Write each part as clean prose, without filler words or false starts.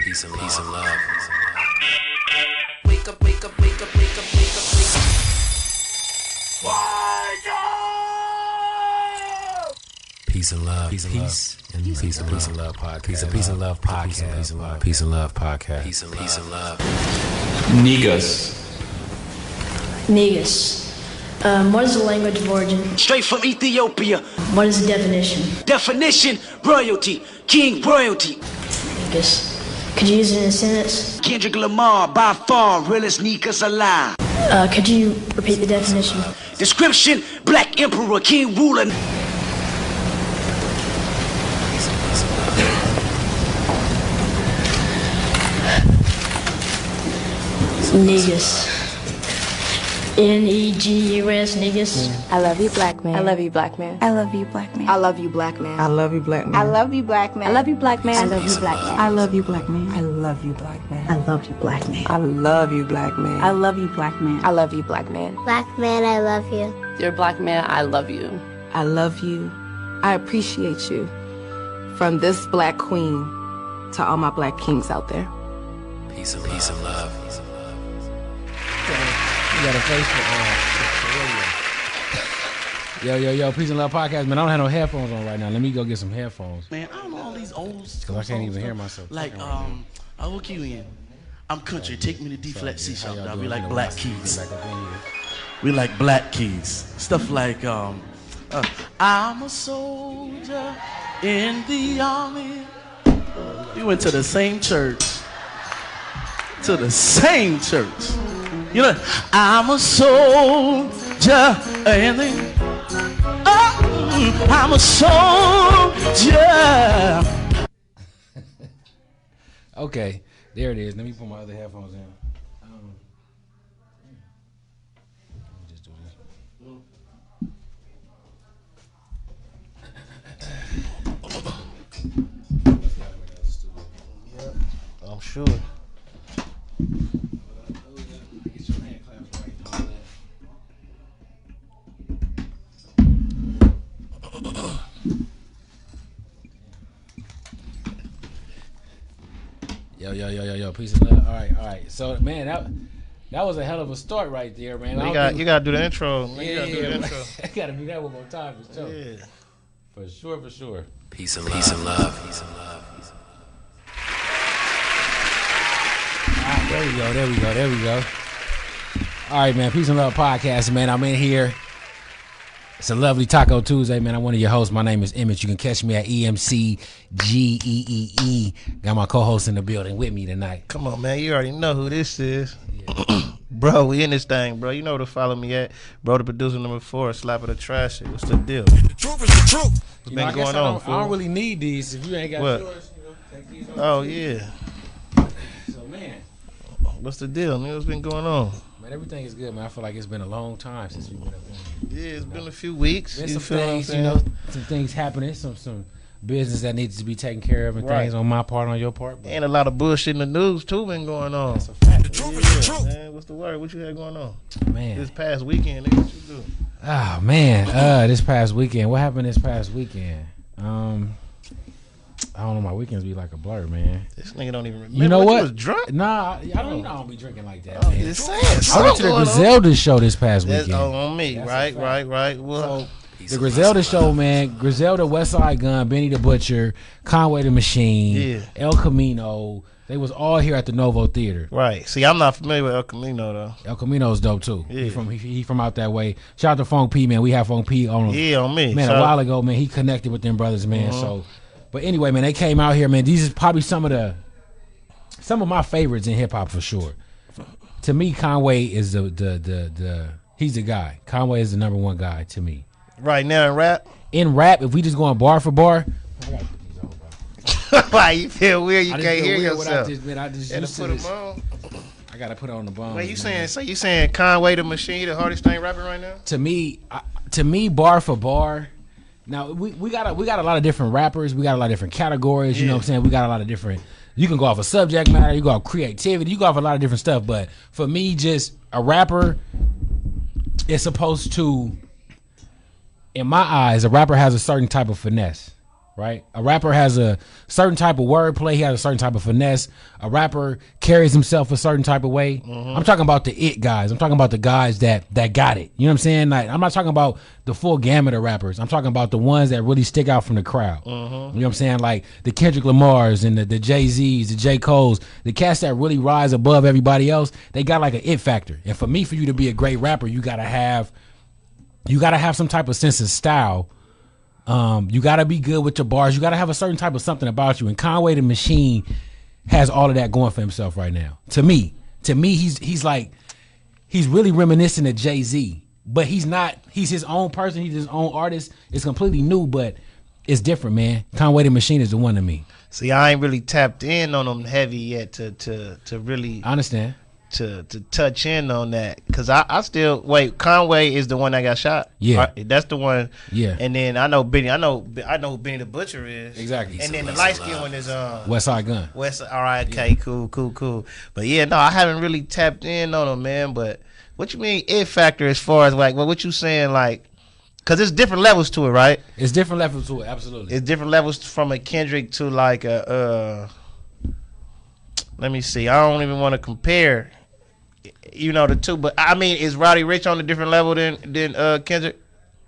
Peace and love. Wake up, wake up, wake up, wake up, wake up, wake up. Peace and love. Peace and love. Peace and love podcast. Peace and love podcast. Peace and love podcast. Peace and love. Niggas. Negus. What is the language of origin? Straight from Ethiopia. What is the definition? Definition, royalty. King royalty. Negus. Could you use it in a sentence? Kendrick Lamar, by far, realest niggas alive. Could you repeat the definition? Description, black emperor, king ruler. Negus. Negus, Negus. I love you, black man. I love you, black man. I love you, black man. I love you, black man. I love you, black man. I love you, black man. I love you, black man. I love you, black man. I love you, black man. I love you, black man. I love you, black man. I love you, black man. I love you, black man. I love you, black man. Black man, I love you. You're a black man. I love you. I love you. I appreciate you. From this black queen to all my black kings out there. Peace and love. You got a face for Yo, Peace and Love podcast, man. I don't have no headphones on right now. Let me go get some headphones. Man, I don't know all these old Because I can't even hear myself. Like, I will cue in. I'm country. Take me to D flat C sharp. Now we like black keys. We like black keys. Stuff like, I'm a soldier in the army. We went to the same church. You know, I'm a soldier in the I'm a soldier. Okay, there it is. Let me put my other headphones in. Just do this. Yep, I'm sure. Yo, peace and love. All right. So, man, that was a hell of a start right there, man. You gotta do the intro. Yeah. I gotta do that one more time for sure. Yeah. For sure. Peace and love. All right, there we go. All right, man. Peace and Love podcast, man. I'm in here. It's a lovely Taco Tuesday, man. I'm one of your hosts. My name is Emmett. You can catch me at EMCGEEE. Got my co-host in the building with me tonight. Come on, man. You already know who this is. Yeah. Bro, we in this thing, bro. You know where to follow me at. Bro, the producer number 4, Slap of the Trash. What's the deal? The truth is the truth. What's been going on, I don't really need these. If you ain't got yours, take these on. Oh, yeah. So, man. What's the deal, man? What's been going on? Man, everything is good, man. I feel like it's been a long time since we've been up on. Yeah, it's been a few weeks. Been some things, some things happening, some business that needs to be taken care of and things on my part, on your part. And a lot of bullshit in the news, too, been going on. That's a fact. The truth is the truth. Man, what's the word? What you had going on? Man. This past weekend, nigga, what you do? Oh, man. This past weekend. What happened this past weekend? I don't know. My weekends be like a blur, man. This nigga don't even remember. You know what? You was drunk? Nah, I don't be drinking like that, man. Just saying. I went to the Griselda show this past weekend. On me. Right. Well, the Griselda show, man. Griselda, Westside Gun, Benny the Butcher, Conway the Machine, El Camino. They was all here at the Novo Theater. Right. See, I'm not familiar with El Camino, though. El Camino's dope, too. Yeah. He from out that way. Shout out to Funk P, man. We had Funk P on him. Yeah, on me. Man, a while ago, man, he connected with them brothers, man. So, but anyway, man, they came out here, man. These is probably some of my favorites in hip hop for sure. To me, Conway is he's the guy. Conway is the number one guy to me. Right now in rap? In rap, if we just going bar for bar. Why you feel weird? You can't hear yourself. I just used to this. I gotta put it on the bone. Wait, you saying Conway the Machine the hardest thing rapping right now? To me, bar for bar. Now we got a lot of different rappers. We got a lot of different categories. You know what I'm saying? We got a lot of different. You can go off of subject matter. You go off creativity. You go off a lot of different stuff. But for me, just a rapper is supposed to, in my eyes, a rapper has a certain type of finesse. right? A rapper has a certain type of wordplay. He has a certain type of finesse. A rapper carries himself a certain type of way. I'm talking about the it guys. I'm talking about the guys that got it. You know what I'm saying? Like, I'm not talking about the full gamut of rappers. I'm talking about the ones that really stick out from the crowd. You know what I'm saying? Like the Kendrick Lamars and the Jay-Z's, the J. Cole's, the cats that really rise above everybody else. They got like an it factor. And for me, for you to be a great rapper, you gotta have some type of sense of style. You gotta be good with your bars. You gotta have a certain type of something about you. And Conway the Machine has all of that going for himself right now. To me, he's really reminiscent of Jay-Z, but he's not. He's his own person. He's his own artist. It's completely new, but it's different, man. Conway the Machine is the one to me. See, I ain't really tapped in on them heavy yet to really. I understand. To touch in on that, because I still wait. Conway is the one that got shot. Yeah, that's the one. Yeah, and then I know Benny. I know who Benny the Butcher is. Exactly. And then the light skin one is West Side Gun. All right, okay, cool. But yeah, no, I haven't really tapped in on them, man. But what you mean it factor as far as like what you saying, like, because there's different levels to it, right? It's different levels to it, absolutely. It's different levels from a Kendrick to like a. Let me see. I don't even want to compare. The two, but I mean, is Roddy Ricch on a different level than Kendrick?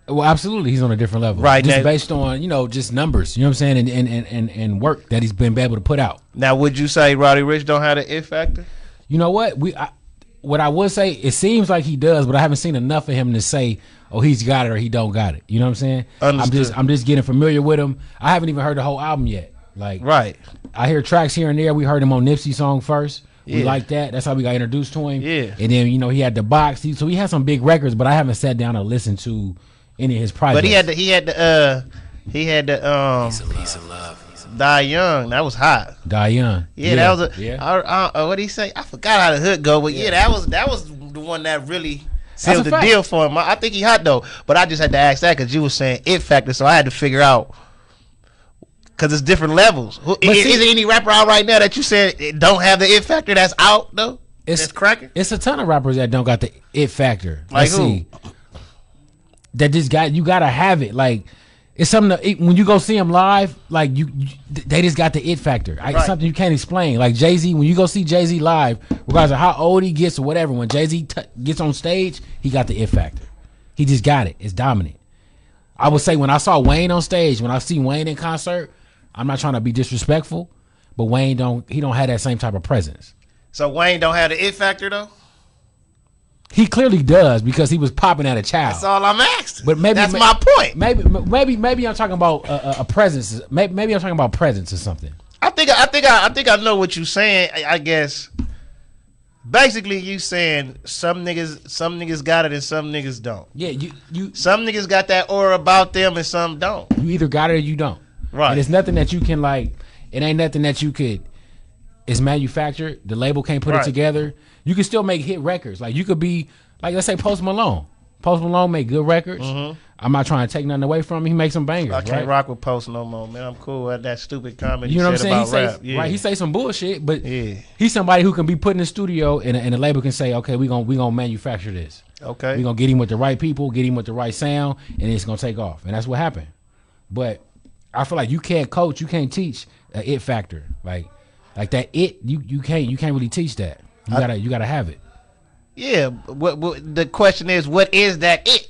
Well, absolutely, he's on a different level, right? Just based on just numbers, you know what I'm saying, and work that he's been able to put out. Now, would you say Roddy Ricch don't have the it factor? You know what? What I would say, it seems like he does, but I haven't seen enough of him to say, oh, he's got it or he don't got it. You know what I'm saying? Understood. I'm just getting familiar with him. I haven't even heard the whole album yet. Like, right? I hear tracks here and there. We heard him on Nipsey's song first. We like that. That's how we got introduced to him. Yeah. And then, he had the box. So he had some big records, but I haven't sat down and listened to any of his projects. But he had the Peace of Love. Die Young. That was hot. Die Young. Yeah, that was what did he say? I forgot how the hook go, but that was the one that really sealed the deal for him. I think he hot though, but I just had to ask that because you were saying it factor, so I had to figure out. Because it's different levels. Is there any rapper out right now that you said don't have the it factor that's out though? That's cracking. It's a ton of rappers that don't got the it factor. Like Let's who? see. That just you gotta have it. Like it's something when you go see them live. Like they just got the it factor. It's something you can't explain. Like Jay-Z, when you go see Jay-Z live, regardless of how old he gets or whatever, when Jay-Z gets on stage, he got the it factor. He just got it. It's dominant. I would say when I saw Wayne on stage, when I see Wayne in concert. I'm not trying to be disrespectful, but Wayne don't have that same type of presence. So Wayne don't have the it factor though? He clearly does because he was popping at a child. That's all I'm asking. But maybe that's my point. Maybe I'm talking about a presence. Maybe I'm talking about presence or something. I think I know what you're saying. I guess basically you saying some niggas got it and some niggas don't. Yeah, you some niggas got that aura about them and some don't. You either got it or you don't. Right. And it's nothing that you can it ain't nothing that you could, it's manufactured. The label can't put it together. You can still make hit records. Like you could be, like let's say Post Malone. Post Malone make good records. I'm not trying to take nothing away from him. He makes some bangers. I can't rock with Post no more, man. I'm cool with that stupid comment you know what I'm saying? Right, he say some bullshit, but he's somebody who can be put in the studio and the label can say, okay, we gonna manufacture this. Okay. We're gonna get him with the right people, get him with the right sound, and it's gonna take off. And that's what happened. But I feel like you can't coach, you can't teach an it factor. Like that you can't really teach that. You gotta have it. Yeah. What the question is, what is that it?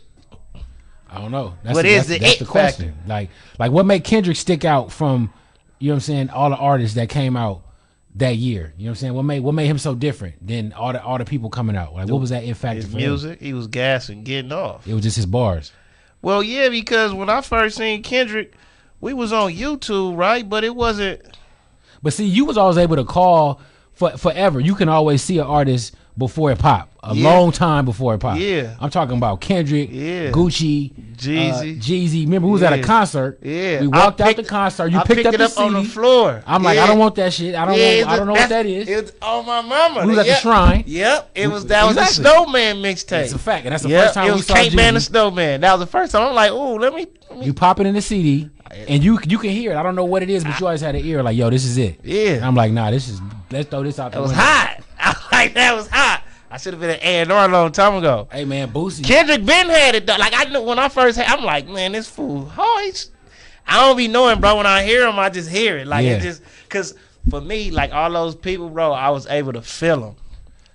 I don't know. That's the question. Like what made Kendrick stick out from, you know what I'm saying, all the artists that came out that year? You know what I'm saying? What made him so different than all the people coming out? Like what was that it factor? His for music, him? He was gassing, getting off. It was just his bars. Well, yeah, because when I first seen Kendrick, we was on YouTube, right? But it wasn't. But see, you was always able to call forever. You can always see an artist before it pop. A long time before it pop. Yeah. I'm talking about Kendrick, Gucci, Jeezy. Remember, we was at a concert. Yeah. We walked out the concert. You picked up the CD. on the floor. I'm like, I don't want that shit. I don't know what that is. It was on my mama. We was at the Shrine. Yep. That was the Snowman mixtape. It's a fact. And that's the first time we saw It was Jeezy. and Snowman. That was the first time. I'm like, ooh, let me. You pop it in the CD, and you can hear it. I don't know what it is, but you always had an ear like, yo, this is it. Yeah. And I'm like, nah, let's throw this out the window. That was hot. I was like, that was hot. I should have been an A&R a long time ago. Hey, man, Boosie. Kendrick Ben had it, though. Like, I knew when I first had I'm like, man, this fool. I don't be knowing, bro. When I hear them, I just hear it. Like Yeah. it just because for me, like all those people, bro, I was able to feel them.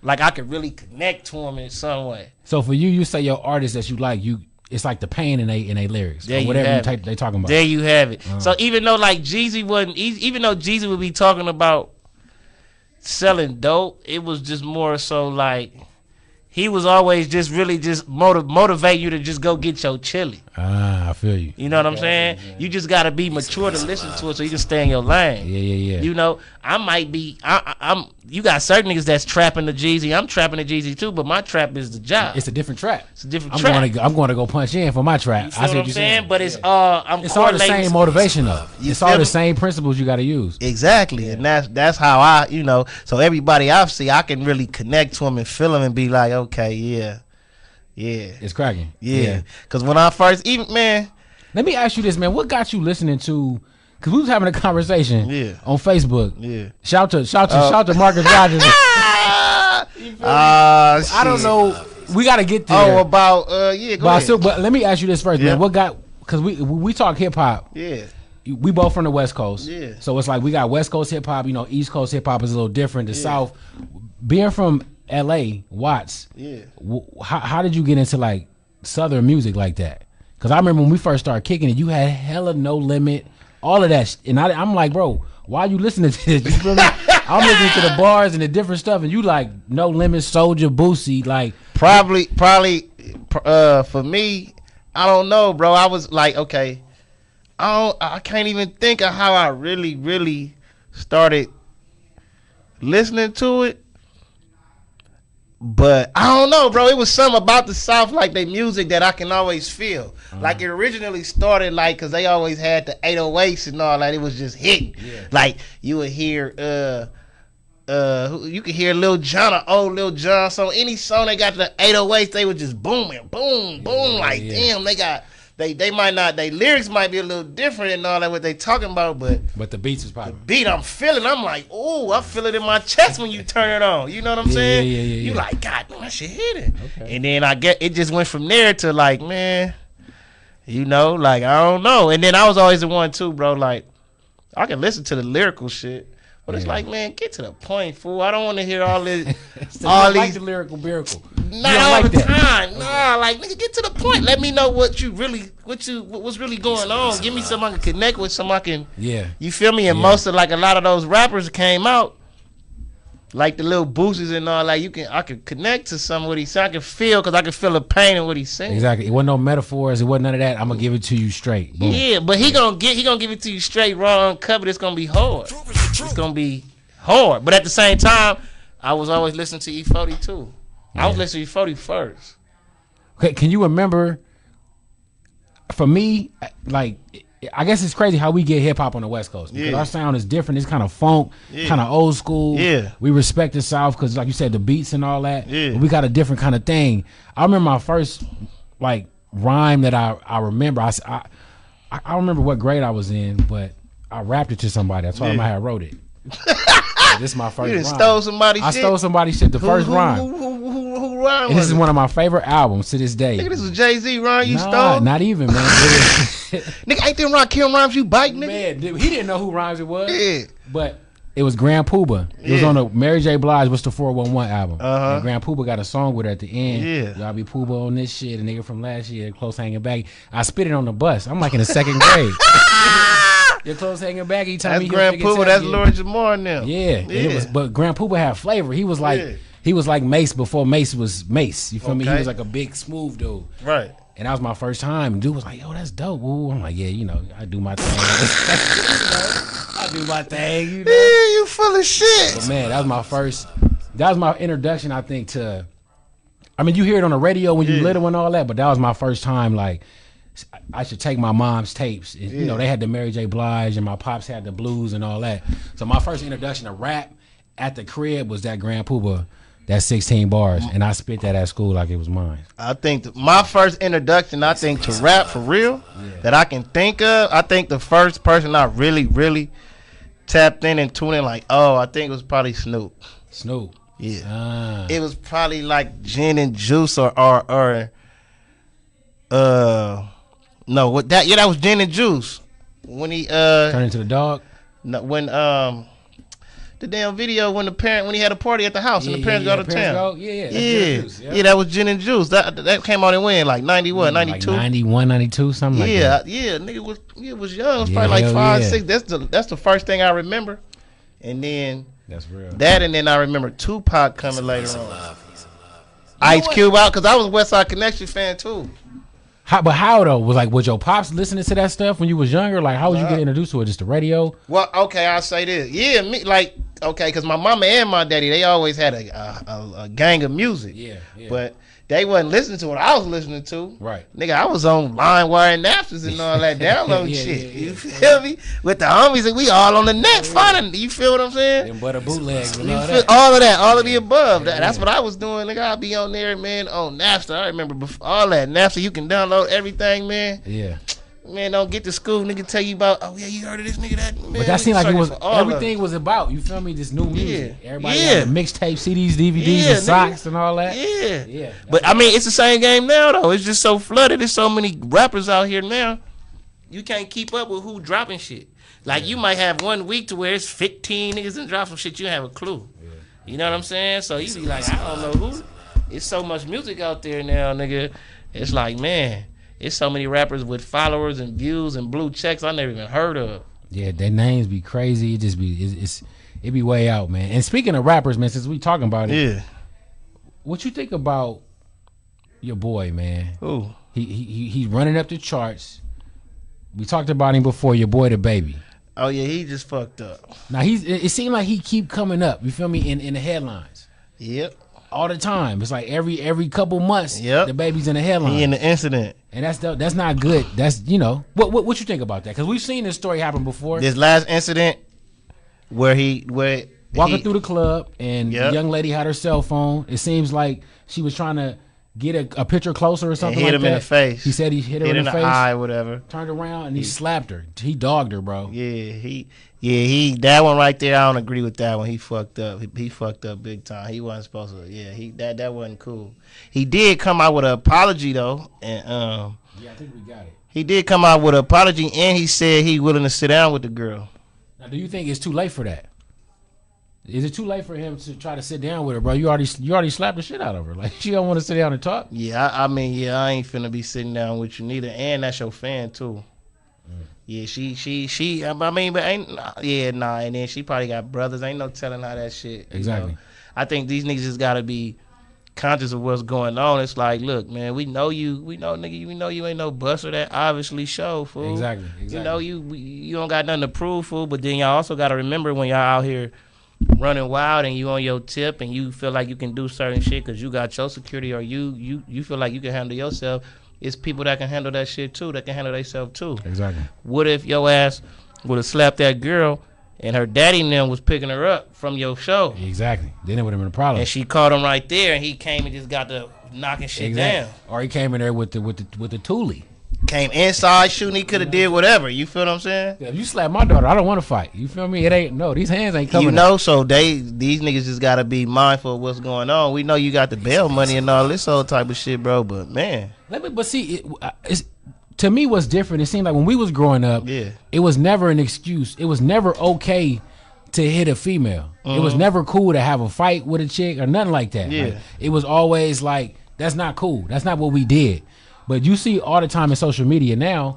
Like I could really connect to them in some way. So for you say your artists that you like, it's like the pain in they lyrics There or you whatever have they talking about. There you have it. So even though like Jeezy even though Jeezy would be talking about selling dope, it was just more so like he was always just really just motivate you to just go get your chili. I feel you. You know what I'm saying? You just gotta be mature to listen to it so you can stay in your lane. Yeah. You know, I might be. I'm. You got certain niggas that's trapping the Jeezy. I'm trapping the Jeezy too, but my trap is the job. It's a different trap. It's a different trap. I'm going to go punch in for my trap. You feel what I'm saying? But it's it's all the same motivation though. It's all the same principles you got to use. Exactly, and that's how I, you know. So everybody I see, I can really connect to them and feel them and be like, okay, yeah, it's cracking. Yeah, because when I first man. Let me ask you this, man. What got you listening to? Because we was having a conversation on Facebook. Yeah. Shout to Marcus Rogers. I don't know. We got to get there. Go ahead. But let me ask you this first, man. What got? Because we talk hip hop. Yeah. We both from the West Coast. Yeah. So it's like we got West Coast hip hop. You know, East Coast hip hop is a little different. The South, being from L.A., Watts. Yeah. How did you get into like Southern music like that? Because I remember when we first started kicking it, you had hella No Limit, all of that. And I'm like, bro, why are you listening to this? You feel me? I'm listening to the bars and the different stuff, and you like No Limit, Soulja, Boosie, like probably for me, I don't know, bro. I was like, okay, I can't even think of how I really started listening to it. But I don't know, bro. It was something about the South, like their music, that I can always feel. Like it originally started, like, because they always had the 808s and all that. It was just hitting. Yeah. Like you would hear, you could hear Lil Jon, old Lil Jon. So any song they got the 808s, they was just booming, boom, boom. Damn, they got. They might not, they lyrics might be a little different and all that what they talking about, but the beats is popping. The beat I'm feeling, I'm like, ooh, I feel it in my chest when you turn it on. You know what I'm saying? Yeah. You like, God, that shit hitting. Okay. And then it just went from there to like, man, you know, like I don't know. And then I was always the one too, bro. Like I can listen to the lyrical shit. But it's like, man, get to the point, fool. I don't want to hear all this, all these like the lyrical miracle. Not all the time. Nah, like nigga, get to the point. Let me know what's really going on. Give me something I can connect with, something I can. Yeah. You feel me? And most of like a lot of those rappers came out, like the little boosters and all. Like I could connect to some of what he's saying. I can feel because I can feel the pain in what he's saying. Exactly. It wasn't no metaphors. It wasn't none of that. I'm gonna give it to you straight. Boom. Yeah, but he gonna give it to you straight, raw, uncovered. It's gonna be hard. It's gonna be hard. But at the same time, I was always listening to E40 too. I was listening to E40 first. Okay, can you remember? For me, like, I guess it's crazy how we get hip hop on the West Coast because our sound is different. It's kind of funk, kind of old school. Yeah, we respect the South because, like you said, the beats and all that. Yeah, but we got a different kind of thing. I remember my first like rhyme that I remember. I remember what grade I was in, but I rapped it to somebody. I told them I had wrote it. This is my first rhyme. Stole somebody's shit? I stole somebody's shit. The first rhyme. Who rhyme? And this is one of my favorite albums to this day. Nigga, this was Jay-Z rhyme you stole? Not even, man. Nigga, ain't them Kim rhymes you bite, nigga? Man, he didn't know who rhymes it was. Yeah. But it was Grand Poobah. It was on the Mary J. Blige, What's the 411 album. And Grand Poobah got a song with her at the end. Yeah. Y'all be Poobah on this shit. A nigga from last year, close hanging back. I spit it on the bus. I'm like in the second grade. Your clothes hanging back. He told me Grand Poobah. That's Lord Jamar now. Yeah. But Grand Poobah had flavor. He was like Mace before Mace was Mace. You feel me? He was like a big smooth dude. Right. And that was my first time. Dude was like, yo, that's dope. Ooh. I'm like, yeah, you know, I do my thing. I do my thing. You know? Yeah, you full of shit. But man, that was my introduction, I think, to. I mean, you hear it on the radio when you little and all that, but that was my first time. Like, I should take my mom's tapes. You know, they had the Mary J. Blige, and my pops had the blues and all that. So my first introduction to rap at the crib was that Grand Poobah, that 16 bars, and I spit that at school like it was mine. I think my first introduction, to rap for real, that I can think of, I think the first person I really tapped in and tuned in, like, I think it was probably Snoop. Snoop. Yeah. It was probably like Gin and Juice or no, what that? Yeah, that was Gin and Juice. when he Turn into the dog. no, when the damn video when he had a party at the house and the parents go to town. Yeah, that was Gin and Juice. That came out in when like 90 what 92 like 91, 92, something like that. Nigga was young. It was probably like 5, 6. That's the first thing I remember, and then that's real. That and then I remember Tupac coming later on. Ice Cube out because I was a West Side Connection fan too. How though? Was your pops listening to that stuff when you was younger? Like, how was you get introduced to it? Just the radio? Well, okay, I'll say this. Yeah, me because my mama and my daddy, they always had a gang of music. Yeah. But they wasn't listening to what I was listening to. Right. Nigga, I was on LimeWire and Napsters and all that downloading shit. You feel me? With the homies, and we all on the net finding. You feel what I'm saying? And butter bootlegs and all of that, all of the above. That's what I was doing. Nigga, I'd be on there, man, on Napster. I remember before all that. Napster, you can download everything, man. Yeah. Man, don't get to school, nigga tell you about, oh yeah, you heard of this nigga that, man. But that seemed like it was, everything was about, you feel me, this new music. Everybody had mixtape, CDs, DVDs, and socks and all that. Yeah. But I mean, it's the same game now though. It's just so flooded. There's so many rappers out here now. You can't keep up with who dropping shit. Like you might have 1 week to where it's 15 niggas and drop some shit, you don't have a clue. You know what I'm saying? So you be like, I don't know who. It's so much music out there now, nigga. It's like, man. It's so many rappers with followers and views and blue checks I never even heard of. Yeah, their names be crazy. It just be it be way out, man. And speaking of rappers, man, since we talking about it, what you think about your boy, man? Who? He's running up the charts. We talked about him before. Your boy, the Baby. Oh yeah, he just fucked up. Now it seemed like he keep coming up. You feel me in the headlines? Yep. All the time. It's like every couple months, the Baby's in the headline. He in the incident. And that's not good. That's, you know, what you think about that? Because we've seen this story happen before. This last incident where walking through the club and the young lady had her cell phone. It seems like she was trying to get a picture closer or something like that. Hit him in the face. He said he hit her in the face. Eye, whatever. Turned around and he slapped her. He dogged her, bro. Yeah, that one right there, I don't agree with that one. He fucked up. He fucked up big time. He wasn't supposed to. Yeah, that wasn't cool. He did come out with an apology though, and I think we got it. He did come out with an apology, and he said he willing to sit down with the girl. Now, do you think it's too late for that? Is it too late for him to try to sit down with her, bro? You already slapped the shit out of her. Like, she don't want to sit down and talk. Yeah, I mean, I ain't finna be sitting down with you neither, and that's your fan too. Yeah, she. I mean, but ain't. Yeah, nah. And then she probably got brothers. Ain't no telling how that shit. Exactly. You know? I think these niggas just gotta be conscious of what's going on. It's like, look, man, we know you. We know, nigga. We know you ain't no buster that obviously show, fool. Exactly. You know you don't got nothing to prove, fool. But then y'all also gotta remember when y'all out here running wild and you on your tip and you feel like you can do certain shit because you got your security or you feel like you can handle yourself. It's people that can handle that shit too, that can handle themselves too. Exactly. What if your ass would have slapped that girl and her daddy and them was picking her up from your show? Exactly. Then it would have been a problem. And she caught him right there and he came and just got the knocking shit down. Or he came in there with the toolie. Came inside shooting, he could have did whatever. You feel what I'm saying? Yeah, if you slap my daughter, I don't want to fight. You feel me? These hands ain't coming. You know, so these niggas just gotta be mindful of what's going on. We know you got the bail money and all this whole type of shit, bro. But man, to me, what's different? It seemed like when we was growing up, it was never an excuse. It was never okay to hit a female. It was never cool to have a fight with a chick or nothing like that. Yeah. Like, it was always like, that's not cool. That's not what we did. But you see all the time in social media now,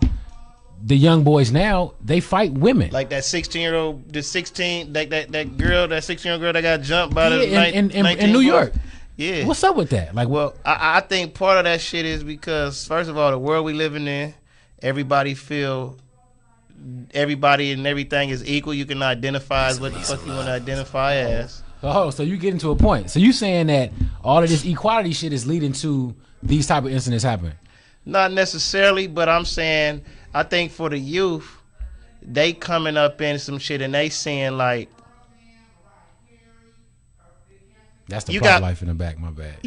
the young boys now, they fight women. Like that 16-year-old, that 16-year-old girl that got jumped by in New York. Yeah. What's up with that? Like, well, I think part of that shit is because, first of all, the world we living in, everybody and everything is equal. You can identify as what the fuck you want to identify as. Oh, so you getting to a point. So you saying that all of this equality shit is leading to these type of incidents happening? Not necessarily, but I'm saying I think for the youth, they coming up in some shit and they saying like, that's the prop life in the back. My bad.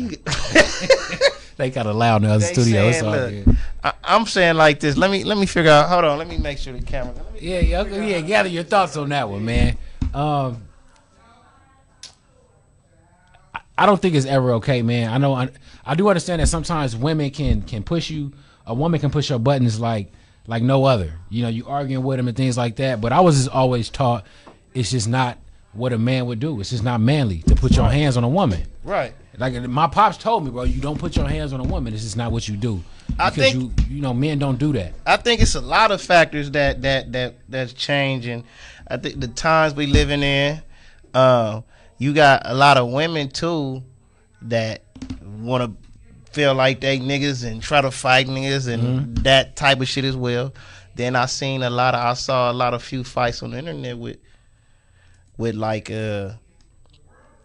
They got of loud in the other studio. It's all good. I'm saying like this. Let me figure out. Hold on. Let me make sure the camera. Yeah. Gather your thoughts on that one, man. I don't think it's ever okay, man. I do understand that sometimes women can push you. A woman can push your buttons like like no other. You know, you arguing with him and things like that. But I was just always taught it's just not what a man would do. It's just not manly to put your hands on a woman. Right. Like my pops told me, bro, you don't put your hands on a woman. It's just not what you do. I Because think you know, men don't do that. I think it's a lot of factors that's changing. I think the times we living in, you got a lot of women too that want to feel like they niggas and try to fight niggas and that type of shit as well. Then I saw a lot of few fights on the internet with like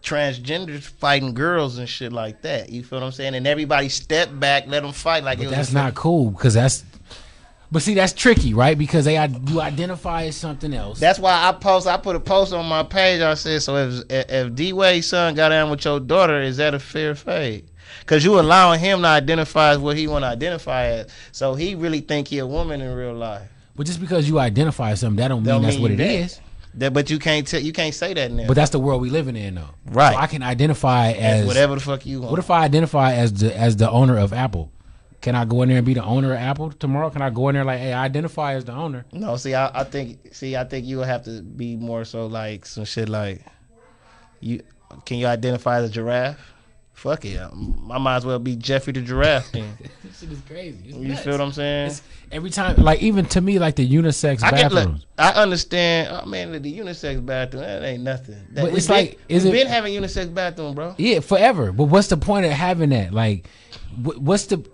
transgenders fighting girls and shit like that. You feel what I'm saying? And everybody step back, let them fight like But it was that's not cool because but see, that's tricky, right? Because you identify as something else. That's why I put a post on my page. I said, so if D-Wade's son got down with your daughter, is that a fair fade? Because you allowing him to identify as what he want to identify as. So he really think he a woman in real life. But just because you identify as something, that don't mean that's what it is. But you can't say that now. But that's the world we living in, though. Right. So I can identify as whatever the fuck you want. What if I identify as the owner of Apple? Can I go in there and be the owner of Apple tomorrow? Can I go in there like, hey, I identify as the owner? No, I think you will have to be more so like some shit like can you identify as a giraffe? Fuck it. I might as well be Jeffrey the giraffe then. This shit is crazy. It's you nuts. feel what I'm saying? It's every time, like even to me, like the unisex bathrooms. I understand. Oh man, the unisex bathroom, that ain't nothing. But it's like, we've been having unisex bathroom, bro. Yeah, forever. But what's the point of having that? Like, what's the?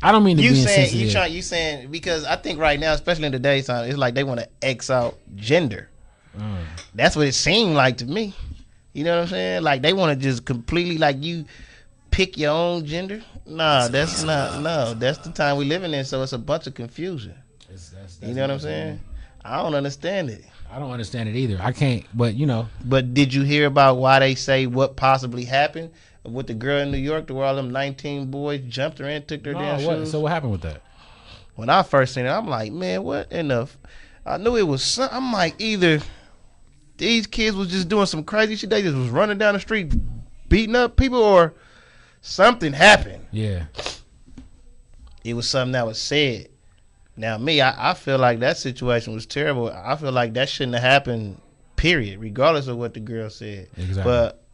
I don't mean to be insensitive. You saying because I think right now, especially in today's time, it's like they want to X out gender. That's what it seemed like to me. You know what I'm saying? Like they want to just completely like you pick your own gender. Nah, that's not. No, that's the time we living in. So it's a bunch of confusion. You know what I'm saying? I don't understand it. I don't understand it either. I can't. But you know. But did you hear about why they say what possibly happened with the girl in New York, where all them 19 boys jumped her in, took their damn shoes? So what happened with that? When I first seen it, I'm like, man, what enough? I knew it was something. I'm like, either these kids was just doing some crazy shit, they just was running down the street beating up people, or something happened. Yeah. It was something that was said. Now, me, I feel like that situation was terrible. I feel like that shouldn't have happened, period, regardless of what the girl said. Exactly. But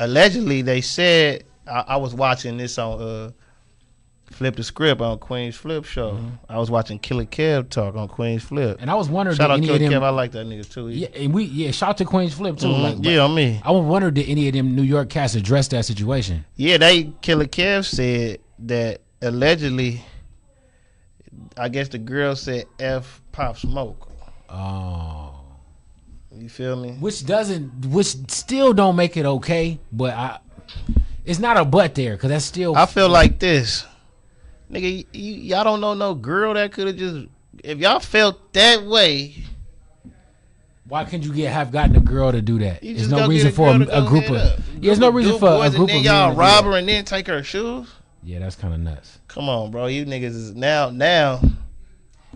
allegedly, they said, I was watching this on Flip the Script on Queen's Flip show. Mm-hmm. I was watching Killer Kev talk on Queen's Flip. And I was wondering, shout out Killer Kev, I like that nigga too. Yeah, and shout out to Queen's Flip too. Mm-hmm. Like, me. I wondered, did any of them New York cats address that situation? Yeah, Killer Kev said that allegedly, I guess the girl said F Pop Smoke. Oh. You feel me? Which still don't make it okay, but it's not a but there, because that's still. I feel like this. Nigga, y'all don't know no girl that could have just, if y'all felt that way. Why couldn't you have gotten a girl to do that? There's no reason for a group of. There's no reason for a group of. And then y'all rob her and then take her shoes. Yeah, that's kind of nuts. Come on, bro. You niggas is now.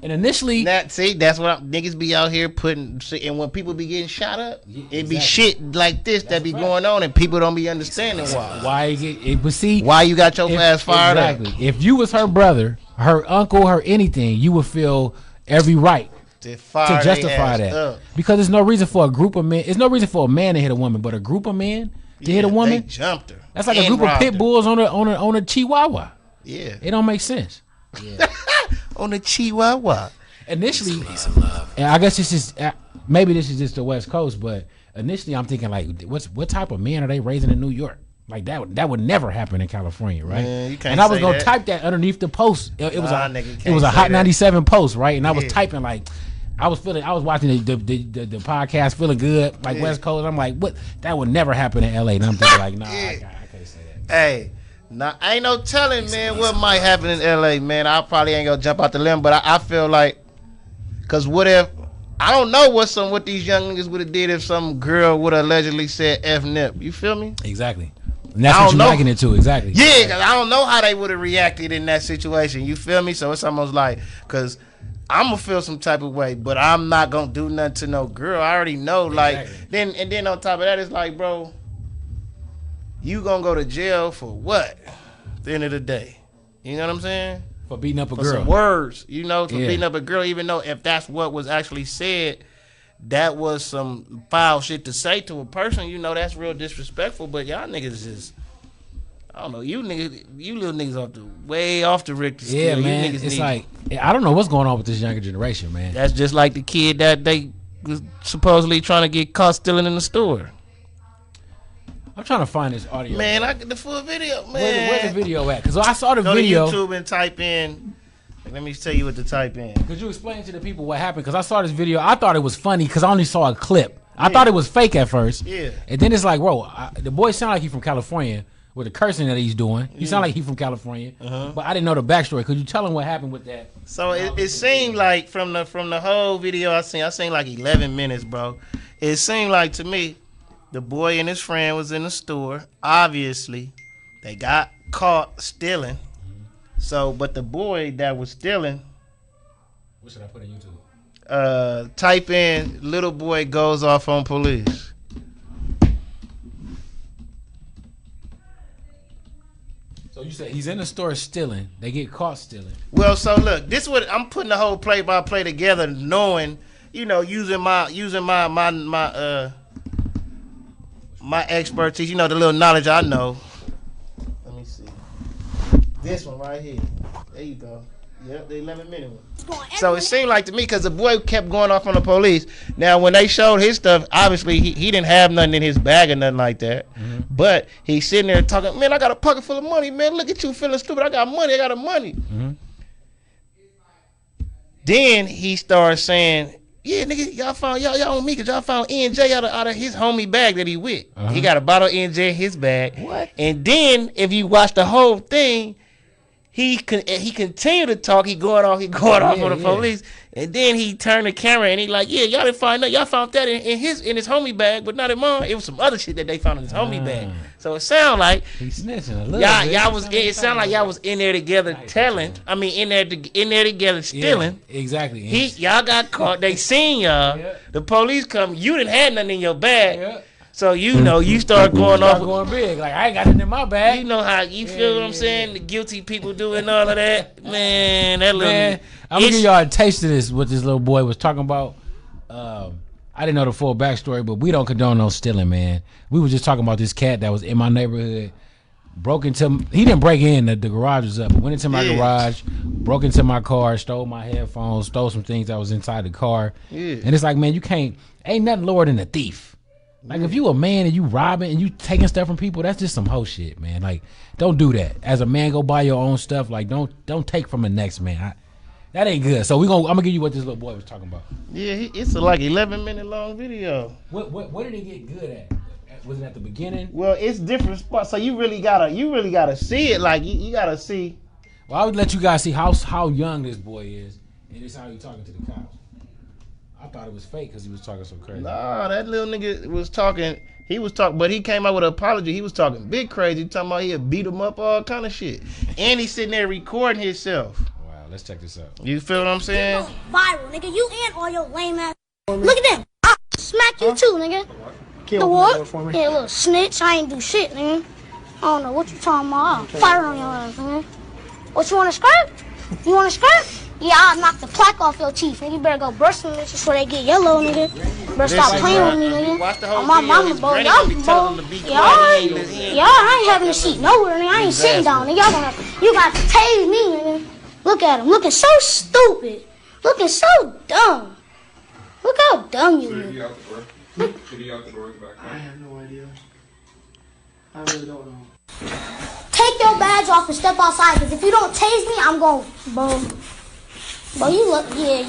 And initially, that's what niggas be out here putting. And when people be getting shot up, it be shit like this that be going on, and people don't be understanding why. Why you got your ass fired up? Exactly. If you was her brother, her uncle, her anything, you would feel every right to justify that up. Because there's no reason for a group of men. There's no reason for a man to hit a woman, but a group of men to hit a woman. They jumped her. That's like a group of pit bulls on a chihuahua. Yeah, it don't make sense. Yeah. On the chihuahua. Initially, and I guess this is maybe this is just the West Coast, but initially I'm thinking like, what type of men are they raising in New York? Like that would never happen in California, right? Man, you can't and I was say gonna that. type that underneath the post. It was a Hot that. 97 post, right? And I was typing like, I was watching the podcast, feeling good, like West Coast. I'm like, what? That would never happen in LA. And I'm thinking like, nah, I can't say that. Hey. Now, ain't no telling, man, what might happen in LA, man. I probably ain't gonna jump out the limb, but I feel like, cause what if, I don't know what these young niggas would have did if some girl would have allegedly said F nip. You feel me? Exactly. And that's what you're liking it to, exactly. Yeah, cause I don't know how they would have reacted in that situation. You feel me? So it's almost like, cause I'm gonna feel some type of way, but I'm not gonna do nothing to no girl. I already know, like, then on top of that, it's like, bro, you gonna go to jail for what? At the end of the day, you know what I'm saying? for beating up a for girl. some words, you know, for beating up a girl, even though if that's what was actually said, that was some foul shit to say to a person, you know, that's real disrespectful. But y'all niggas just, I don't know, you little niggas way off the Richter scale. Yeah, You man. niggas It's need- like, I don't know what's going on with this younger generation, man. that's just like the kid that they was supposedly trying to get caught stealing in the store. I'm trying to find this audio. Man, I get the full video, man. Where's the video at? Because I saw the Go video. to YouTube and type in. Let me tell you what to type in. Could you explain to the people what happened? Because I saw this video. I thought it was funny because I only saw a clip. I thought it was fake at first. Yeah. And then it's like, bro, the boy sound like he from California with the cursing that he's doing. He sound like he from California. But I didn't know the backstory. Could you tell him what happened with that? So it seemed like from the whole video I seen like 11 minutes, bro. It seemed like to me, the boy and his friend was in the store. Obviously, they got caught stealing. So, but the boy that was stealing, What should I put on YouTube? type in little boy goes off on police. So you said he's in the store stealing. They get caught stealing. Well, so look, this what I'm putting the whole play by play together, knowing, you know, using my expertise, you know, the little knowledge I know. Let me see. This one right here. There you go. Yep, the 11-minute one. So it seemed like to me, because the boy kept going off on the police. Now, when they showed his stuff, obviously he didn't have nothing in his bag or nothing like that. But he's sitting there talking, man, I got a pocket full of money, man. Look at you feeling stupid. I got money. I got money. Then he started saying, yeah, nigga, y'all on me because y'all found NJ out of his homie bag that he with. He got a bottle of NJ in his bag. What? And then if you watch the whole thing, he continued to talk. He going off on the police. And then he turned the camera and he like, yeah, y'all didn't find that. Y'all found that in his homie bag, but not in mine. It was some other shit that they found in his homie bag. So it sound like he's snitching a little y'all bit. was. It sound like y'all was in there together telling. I mean, in there together stealing. Yeah, exactly. Y'all got caught. They seen y'all. The police come. You didn't have nothing in your bag. So you know you start going off. Going big. Like I ain't got it in my bag. You know how you feel what I'm saying? The guilty people doing all of that. Man, that little. I'm gonna give y'all a taste of this. What this little boy was talking about. I didn't know the full backstory, but we don't condone no stealing, man. We were just talking about this cat that was in my neighborhood. He didn't break in. The garage was up. Went into my garage, broke into my car, stole my headphones, stole some things that was inside the car. And it's like, man, ain't nothing lower than a thief. Like if you a man and you robbing and you taking stuff from people, that's just some hoe shit, man. Like don't do that. As a man, go buy your own stuff. Like don't take from the next man. That ain't good. So I'm gonna give you what this little boy was talking about. Yeah, it's a like 11-minute long video. What did he get good at? Was it at the beginning? Well, it's different spots. So you really gotta see it. Like you gotta see. Well, I would let you guys see how young this boy is, and it's how he talking to the cops. I thought it was fake because he was talking so crazy. Nah, that little nigga was talking. He was talking, but he came out with an apology. He was talking big crazy, talking about he'll beat him up, all kind of shit. And he's sitting there recording himself. Wow, let's check this out. You feel what I'm saying? Viral, nigga. You and all your lame ass. Look at them. I'll smack you too, nigga. The what? Yeah, little snitch. I ain't do shit, nigga. I don't know what you talking about. I'll fire on your ass, nigga. What, you want to scrap? You want to scrap? Yeah, I'll knock the plaque off your teeth, nigga. You better go brush them bitches before they get yellow, nigga. Better stop playing with me, nigga. On my mama, bro. Y'all, bro. Y'all ain't having a seat nowhere, nigga. I ain't sitting down, nigga. You got to tase me, nigga. Look at him, looking so stupid. Looking so dumb. Look how dumb you look. Did he out the door in the back? I have no idea. I really don't know. Take your badge off and step outside, because if you don't tase me, I'm going, bro. Bro, you look, yeah.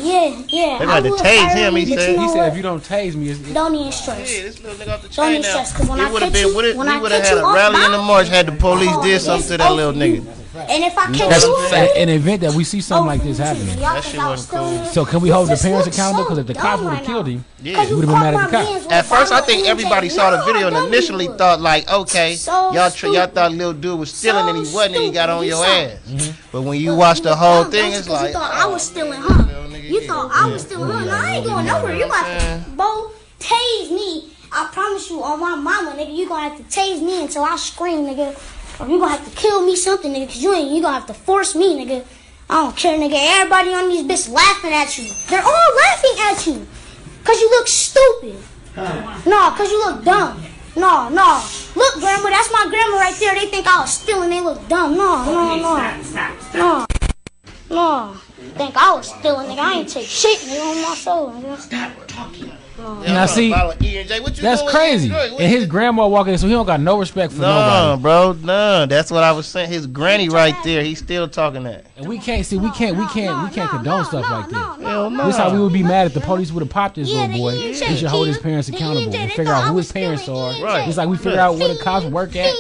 They got to tase him, he said. He said if you don't tase me, don't even stress. Yeah, this little nigga off the Don't chain even now. stress, because when I catch you, We would have had a rally in the march had the police did something to that little nigga. And if I catch That's you, an event that we see something like this happening. That shit wasn't cool. So can we hold the parents accountable? Because if the cops would have killed him, we would have been mad at the cops. At first, I think everybody saw the video and initially thought like, okay, y'all thought little dude was stealing and he wasn't, and he got on your ass. But when you watch the whole thing, it's like, you thought I was stealing, huh? You thought I was stealing, huh? No, I ain't going nowhere. You got to, bro, tase me. I promise you, on my mama, nigga, you gonna have to tase me until I scream, nigga. Or you gonna have to kill me something, nigga, because you gonna have to force me, nigga. I don't care, nigga. Everybody on these bitches laughing at you. They're all laughing at you. Cause you look stupid. No, cause you look dumb. No. Look, grandma, that's my grandma right there. They think I was stealing. They look dumb. No. Think I was stealing, nigga. I ain't take shit, nigga, on my soul, nigga. Stop talking. Now see, that's crazy. And his grandma walking in, so he don't got no respect for nobody. No, bro, no. That's what I was saying. His granny right there. He's still talking that. And we can't condone stuff like this. Hell no. This how we would be mad if the police would have popped this little boy. We should hold his parents accountable and figure out who his parents are. Right. Just like we figure out where the cops work at.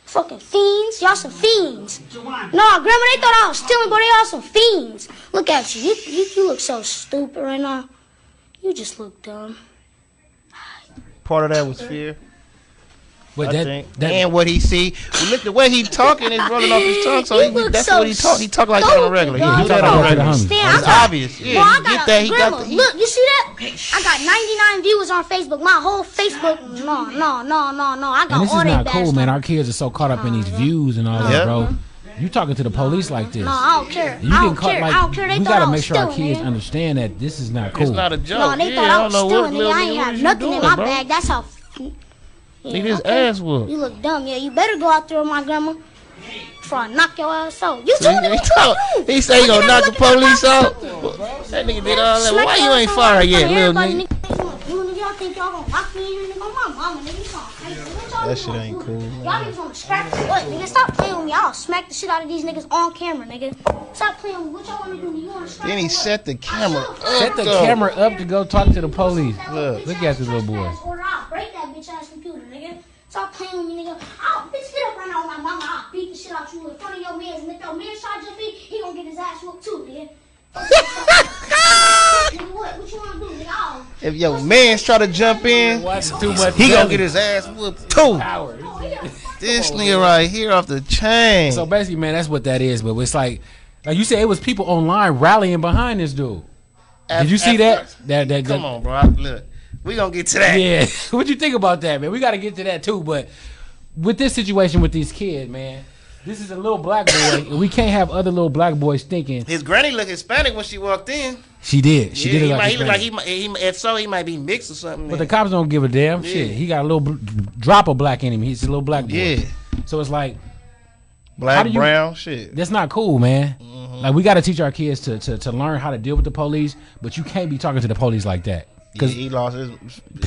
Fucking fiends. Y'all some fiends. No, grandma, they thought I was stealing, but they all some fiends. Look at you. You look so stupid right now. You just look dumb. Part of that was fear. But I think. And what he see. Look, the way he talking is rolling off his tongue, so that's what he talk. He talk like that on a regular. He do that on a regular. It's obvious. Yeah, I get that. He got the. Look, you see that? I got 99 viewers on Facebook. My whole Facebook. No. I got and this all is that not bad cool, stuff. man. Our kids are so caught up in these views and all that, bro. You talking to the police like this? No, I don't care. You getting caught I like don't care. They we thought gotta I was make sure our stealing, kids nigga. understand that this is not cool. It's not a joke. No, they thought I was stealing, nigga. I ain't have nothing in my bag. That's how. Nigga, his ass whooped. You look dumb, yeah. You better go out there with my grandma before I knock your ass out. You told me He say he gonna knock the police out. That nigga did all that. Why you ain't fired yet, little nigga? Y'all think y'all gonna lock me in here, nigga? My mama, nigga. That shit ain't cool. Y'all niggas wanna scrap the butt, nigga. Stop playing with me. I'll smack the shit out of these niggas on camera, nigga. Stop playing with me. What y'all wanna do? You wanna scrap? Then he set the camera up. Set the camera up to go talk to the police. Look at this little boy. I'll break that bitch ass computer, nigga. Stop playing with me, nigga. Bitch, get up right now with my mama. I'll beat the shit out you in front of your mans. And if your man shot your feet, he gonna get his ass whooped too, nigga. Nigga, what you wanna do, nigga? If your man's try to jump in, he gonna get his ass whooped too. This nigga right here off the chain. So basically, man, that's what that is. But it's like you said, it was people online rallying behind this dude. Did you see that? That come on, bro. Look, we gonna get to that. Yeah. What you think about that, man? We got to get to that too. But with this situation with these kids, man, this is a little black boy, and we can't have other little black boys thinking. His granny looked Hispanic when she walked in. She did. She did. He look like if so, he might be mixed or something. But the cops don't give a damn. Yeah. Shit, he got a little drop of black in him. He's a little black boy. Yeah. So it's like black, brown, shit. That's not cool, man. Mm-hmm. Like we got to teach our kids to learn how to deal with the police, but you can't be talking to the police like that. Cause he lost his.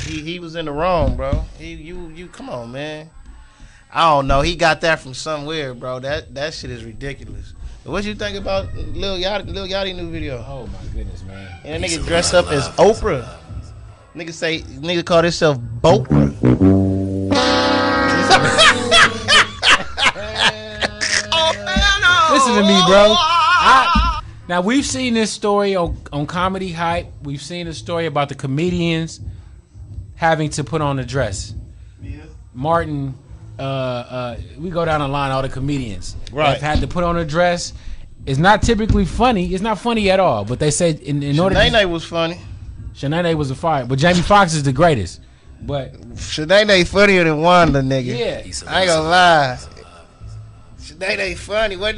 He was in the wrong, bro. You come on, man. I don't know. He got that from somewhere, bro. That shit is ridiculous. What you think about Lil Yachty new video? Oh my goodness, man. And that nigga dressed up as Oprah. Nigga called himself Boprah. Listen to me, bro. Now we've seen this story on Comedy Hype. We've seen a story about the comedians having to put on a dress. Yeah. Martin, we go down the line. All the comedians have had to put on a dress. It's not typically funny. It's not funny at all. But they say in order. Shanae was funny. Shanae was a fire, but Jamie Foxx is the greatest. But Shanae funnier than Wanda, nigga. Yeah, I ain't gonna lie. Shanae funny. What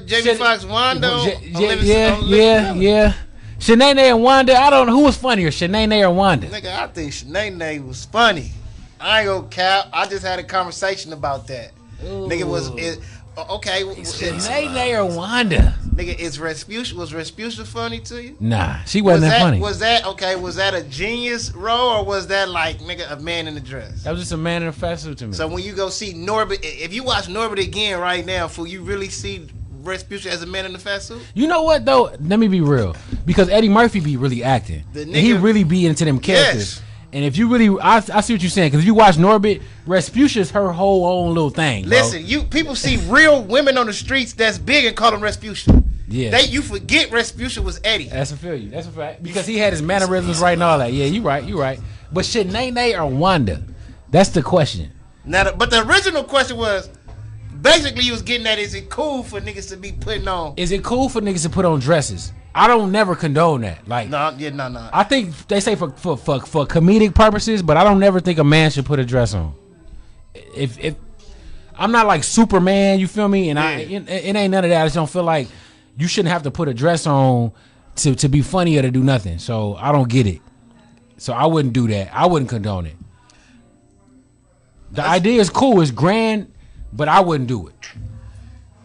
Jamie Foxx, Wanda? Yeah. Shanae and Wanda. I don't know who was funnier, Shanae or Wanda. Nigga, I think Shanae was funny. I ain't gonna cap. I just had a conversation about that. Ooh. Nigga okay. Shanae or Wanda? Nigga, was Rasputia funny to you? Nah, she wasn't that funny. Was that a genius role or was that like nigga a man in a dress? That was just a man in a fat suit to me. So when you go see Norbit, if you watch Norbit again right now, fool, you really see Rasputia as a man in a fat suit? You know what though? Let me be real, because Eddie Murphy be really acting. And he really be into them characters. Yes. And if you really, I see what you're saying. Because if you watch Norbit, Rasputia's her whole own little thing. Bro. Listen, people see real women on the streets that's big and call them Rasputia. Yeah. You forget Rasputia was Eddie. That's a fact. Because he had his mannerisms right and all that. Yeah, you right. But Shanae or Wanda? That's the question. Now, but the original question was, basically, you was getting at, is it cool for niggas to be putting on? Is it cool for niggas to put on dresses? I don't never condone that. Like, no. I think they say for comedic purposes, but I don't never think a man should put a dress on. If I'm not like Superman. You feel me? And it ain't none of that. I just don't feel like you shouldn't have to put a dress on to be funny or to do nothing. So I don't get it. So I wouldn't do that. I wouldn't condone it. The idea is cool. It's grand, but I wouldn't do it.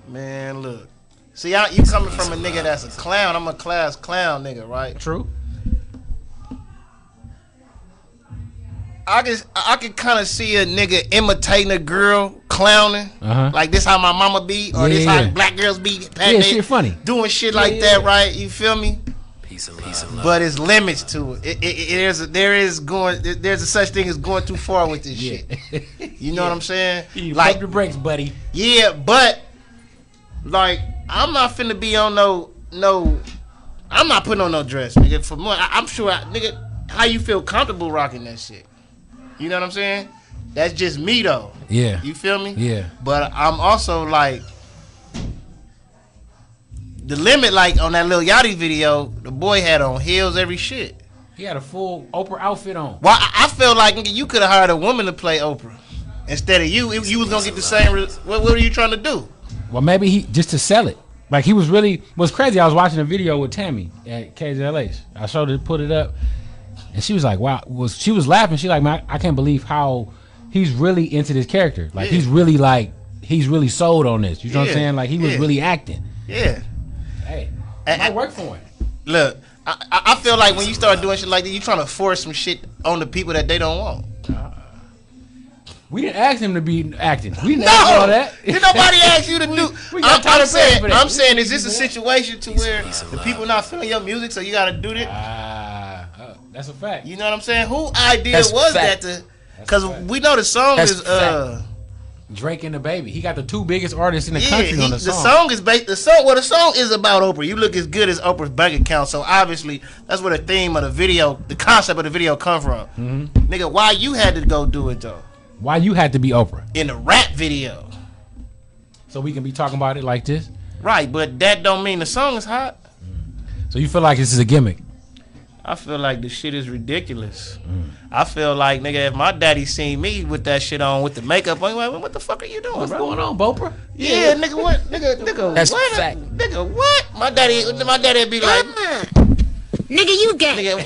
Man, look. See, you coming from a nigga that's a clown. I'm a class clown nigga, right? True. I can kind of see a nigga imitating a girl clowning, like this how my mama be, or this how black girls be. Shit funny. Doing shit like that, right? You feel me? Peace and love. But it's limits to it. There's a such thing as going too far with this shit. You know what I'm saying? You like pump the brakes, buddy. Yeah, but like I'm not finna be on no. I'm not putting on no dress, nigga. For more, I'm sure, nigga, how you feel comfortable rocking that shit? You know what I'm saying? That's just me though. Yeah. You feel me? Yeah. But I'm also like. The limit, like on that Lil Yachty video, the boy had on heels, every shit. He had a full Oprah outfit on. Well, I feel like nigga, you could have hired a woman to play Oprah instead of you. If you was gonna get the same, what are you trying to do? Well, maybe he just to sell it. Like he was really what's crazy. I was watching a video with Tammy at KZLH. I showed her, put it up, and she was like, "Wow!" She was laughing. She like, "Man, I can't believe how he's really into this character. Like he's really sold on this. You know what I'm saying? Like he was really acting. Yeah. Hey, it might work for him. Look, I feel like when you start doing shit like that, you trying to force some shit on the people that they don't want. We didn't ask him to be acting. We didn't ask all that. Did nobody ask you to do? I'm saying, is this a situation to where the people not feeling your music, so you got to do that? That's a fact. You know what I'm saying? Who idea was that to? Because we know the song is Drake and the Baby. He got the two biggest artists in the country on the song. The song is about Oprah. You look as good as Oprah's bank account. So obviously that's where the theme of the video, the concept of the video come from. Nigga, why you had to go do it though? Why you had to be Oprah? In the rap video. So we can be talking about it like this? Right, but that don't mean the song is hot. So you feel like this is a gimmick? I feel like the shit is ridiculous. I feel like, nigga, if my daddy seen me with that shit on, with the makeup on, like, what the fuck are you doing, What's bro? going on, Oprah? Yeah, nigga, what? Nigga, that's what? fact. Nigga, what? My daddy be like, nigga, you gay.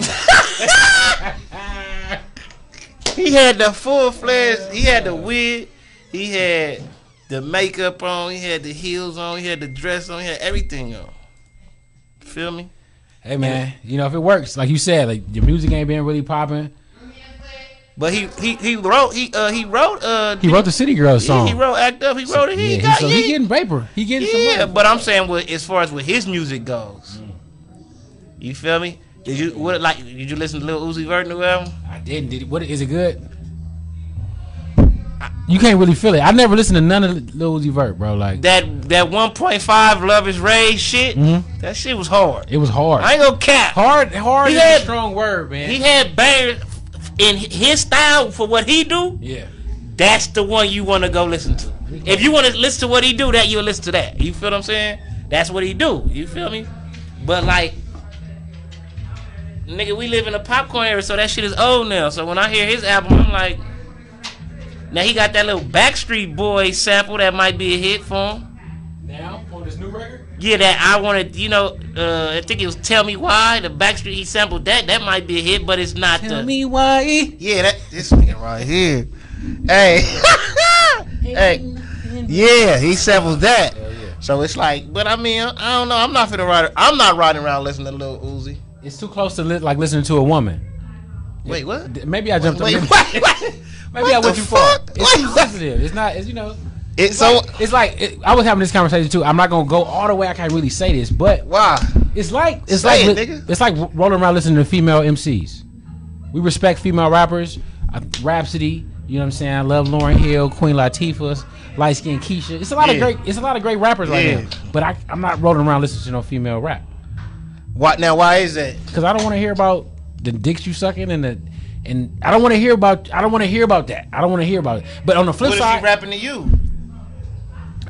He had the full-fledged, he had the wig, he had the makeup on, he had the heels on, he had the dress on, he had everything on. Feel me? Hey man, you know if it works, like you said, like your music ain't been really popping. But he wrote the City Girls song. He wrote Act Up. He wrote it. He getting paper. He getting some money. Yeah, but I'm saying as far as with his music goes, you feel me? Did you listen to Lil Uzi Vert new album? I didn't. What is it good? You can't really feel it. I never listened to none of Lil Uzi Vert, bro. Like that 1.5 Love Is Rage shit. That shit was hard. It was hard. I ain't gonna cap. Hard is a strong word, man. He had bangers in his style for what he do. Yeah, that's the one you want to go listen to. If you want to listen to what he do, that you'll listen to that. You feel what I'm saying? That's what he do. You feel me? But like, nigga, we live in a popcorn era, so that shit is old now. So when I hear his album, I'm like. Now he got that little Backstreet Boy sample that might be a hit for him. Now on this new record? Yeah, that I wanted. I think it was "Tell Me Why." The Backstreet he sampled that. That might be a hit, but it's not. Tell me why. Yeah, this nigga right here. Hey, hey, yeah, he sampled that. Hell yeah. So it's like, but I mean, I don't know. I'm not riding around listening to Lil Uzi. It's too close to like listening to a woman. Wait, what? Maybe I jumped. Maybe I went too far. It's too sensitive. It's not. It's like I was having this conversation too. I'm not gonna go all the way. I can't really say this, but why? It's like rolling around listening to female MCs. We respect female rappers. Rhapsody. You know what I'm saying? I love Lauryn Hill, Queen Latifah, Light Skin Keisha. It's a lot of great rappers right now. But I'm not rolling around listening to no female rap. What now? Why is that? Because I don't want to hear about the dicks you sucking and I don't want to hear about that. I don't want to hear about it. But on the flip side, what is she rapping to you?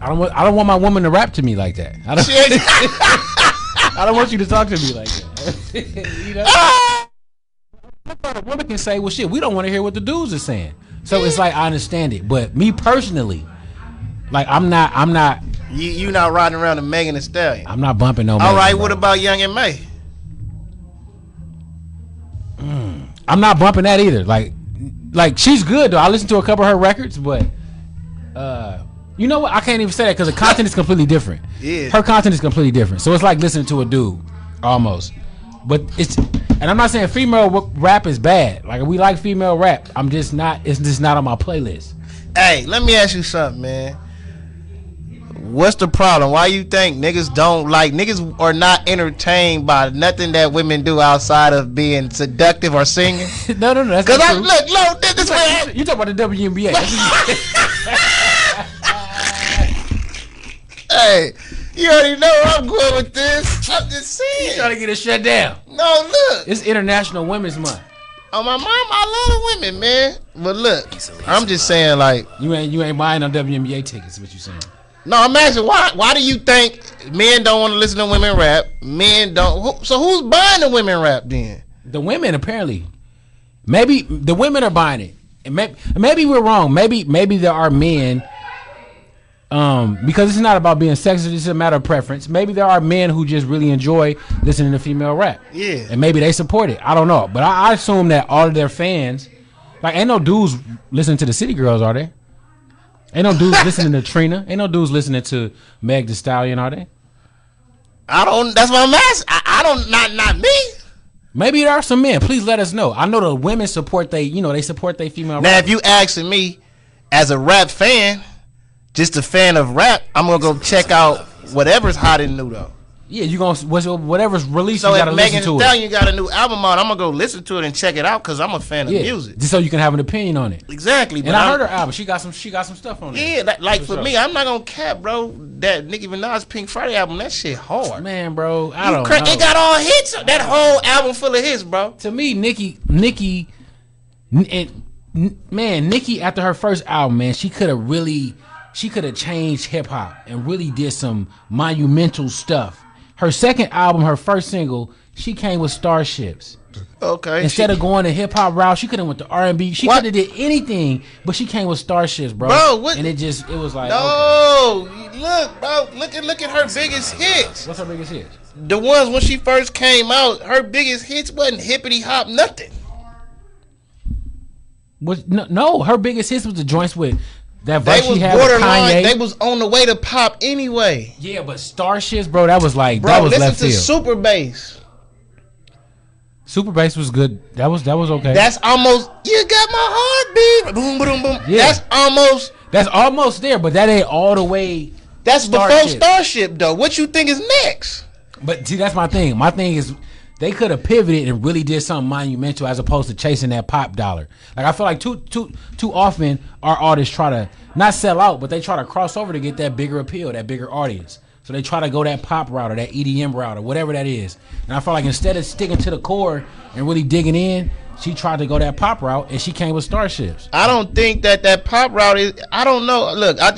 I don't want my woman to rap to me like that. I don't want you to talk to me like that. You know? A woman can say, well, shit, we don't want to hear what the dudes are saying. So it's like, I understand it. But me personally, Like I'm not. You not riding around the Megan Thee Stallion. I'm not bumping no. All Megan, right, bro. what about Young and May? I'm not bumping that either. Like she's good though. I listened to a couple of her records, but you know what? I can't even say that because the content is completely different. Yeah. Her content is completely different. So it's like listening to a dude almost. But and I'm not saying female rap is bad. Like we like female rap. It's just not on my playlist. Hey, let me ask you something, man. What's the problem? Why you think niggas are not entertained by nothing that women do outside of being seductive or singing? No. That's because not true. this way. You talking about the WNBA? Hey, you already know where I'm going with this. I'm just saying. You trying to get it shut down? No, look. It's International Women's Month. Oh, my mom, I love the women, man. But look, I'm just saying, like, you ain't buying no WNBA tickets. Is what you saying? No, I'm asking why do you think men don't want to listen to women rap? Men don't. So who's buying the women rap then? The women apparently. Maybe the women are buying it. And maybe we're wrong. Maybe there are men. Because it's not about being sexist. It's a matter of preference. Maybe there are men who just really enjoy listening to female rap. Yeah. And maybe they support it. I don't know. But I assume that all of their fans, like, ain't no dudes listening to the City Girls, are they? Ain't no dudes listening to Trina. Ain't no dudes listening to Meg Thee Stallion, are they? I don't. That's what I'm asking. I don't. Not me. Maybe there are some men. Please let us know. I know the women support they support their female. Now, rap. if you asking me, as a rap fan, just a fan of rap, I'm gonna go check out whatever's hot and new though. Yeah, you gonna whatever's released. So you gotta if listen Megan to Thee it. Stallion got a new album out, I'm gonna go listen to it and check it out because I'm a fan of music. Just so you can have an opinion on it. Exactly. And I heard her album. She got some stuff on it. Yeah, like for me, I'm not gonna cap, bro. That Nicki Minaj Pink Friday album, that shit hard. Man, bro, I don't know. It got all hits. That whole album full of hits, bro. To me, Nicki, after her first album, man, she could have changed hip hop and really did some monumental stuff. Her second album, her first single, she came with Starships. Okay. Instead of going the hip hop route, she could have went to R&B. She could have did anything, but she came with Starships, bro. Bro, what? And it was like, no, okay. Look, bro, look at her biggest hits. What's her biggest hits? The ones when she first came out, her biggest hits wasn't hippity hop nothing. No, her biggest hits was the joints with that verse They was she had with borderline. Kanye. They was on the way to pop anyway. Yeah, but Starships, bro, that was like Bro, that was listen left to field. Super Bass. Super Bass was good. That was okay. That's almost. You got my heartbeat. Boom, boom, boom. Yeah. That's almost there, but that ain't all the way. That's before Starship, though. What you think is next? But see, that's my thing. My thing is, they could have pivoted and really did something monumental as opposed to chasing that pop dollar. Like I feel like too often our artists try to not sell out, but they try to cross over to get that bigger appeal, that bigger audience. So they try to go that pop route or that EDM route or whatever that is. And I feel like instead of sticking to the core and really digging in, she tried to go that pop route and she came with Starships. I don't think that pop route is. I don't know. Look, I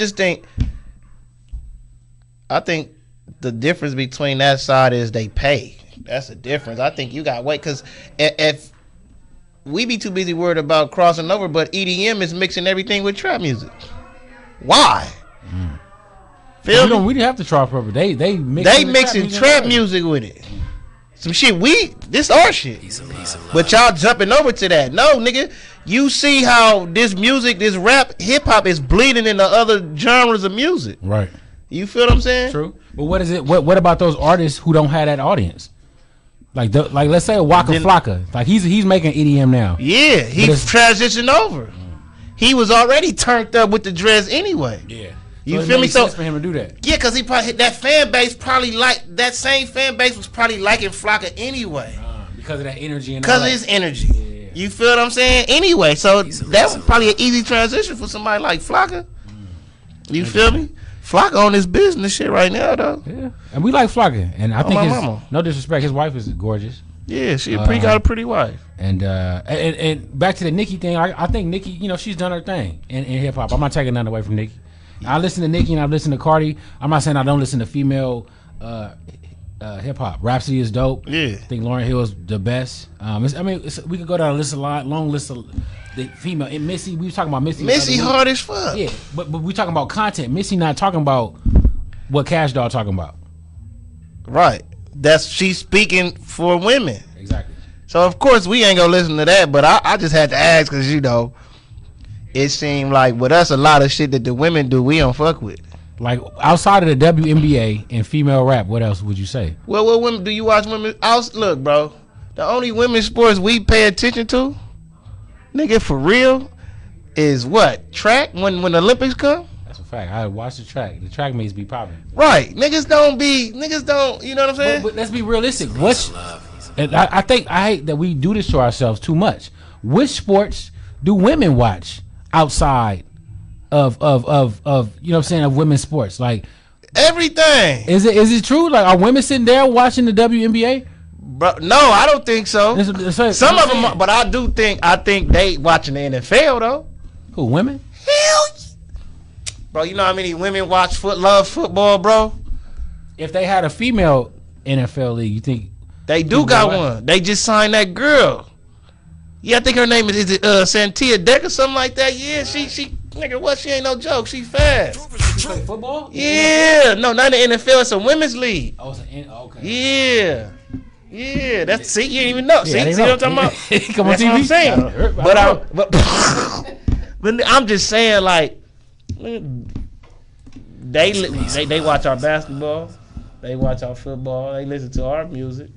think the difference between that side is they pay. That's the difference. I think you got to wait because if we be too busy worried about crossing over, but EDM is mixing everything with trap music. Why? Feel me? We didn't have to trap over. They mixing trap music with it. Some shit this our shit. But y'all jumping over to that. No, nigga. You see how this music, this rap, hip hop is bleeding into other genres of music. Right. You feel what I'm saying? True. But what is it? What about those artists who don't have that audience? Like let's say Waka Flocka. Like he's making EDM now. Yeah, he transitioned over. He was already turned up with the dreads anyway. Yeah. You feel me? So for him to do that. Yeah, because he probably that fan base that same fan base was probably liking Flocka anyway. Because of that energy and because of his energy. Yeah. You feel what I'm saying? Anyway, so that was probably an easy transition for somebody like Flocka. You feel me? Flocka on his business shit right now though. Yeah. And we like Flocka. And I think no disrespect, his wife is gorgeous. Yeah, she got a pretty wife. And back to the Nicki thing, I think Nicki, she's done her thing in hip hop. I'm not taking nothing away from Nicki. I listen to Nicki and I listen to Cardi. I'm not saying I don't listen to female hip hop. Rhapsody is dope. Yeah. I think Lauryn Hill is the best. We could go down a list long list of the female. And Missy, we was talking about Missy. Missy hard as fuck. Yeah, but we talking about content. Missy not talking about what Cash Doll talking about. Right. She's speaking for women. Exactly. So of course we ain't gonna listen to that, but I just had to ask because it seemed like with us a lot of shit that the women do we don't fuck with. Like outside of the WNBA and female rap, what else would you say? Well, what women do you watch women? Look, bro, the only women's sports we pay attention to, nigga, for real, is what? Track when the Olympics come. That's a fact. I watch the track. The track meets be popping. Right, niggas don't. You know what I'm saying? But let's be realistic. And I hate that we do this to ourselves too much. Which sports do women watch outside of you know what I'm saying, of women's sports? Like everything. Is it true? Like, are women sitting there watching the WNBA? Bro, no, I don't think so. Some of them, but I think they watching the NFL though. Who, women? Hell, bro, you know how many women love football, bro? If they had a female NFL league, you think they do got one? They just signed that girl. Yeah, I think her name is Santia Deck or something like that. Yeah, she nigga, what? She ain't no joke. She fast. She play football? Yeah, no, not in the NFL. It's a women's league. Oh, okay. Yeah. That's see, you didn't even know. Yeah, see what I'm talking about? Come on That's TV. What I'm saying. But I'm just saying, like, they watch our basketball, they watch our football, they listen to our music.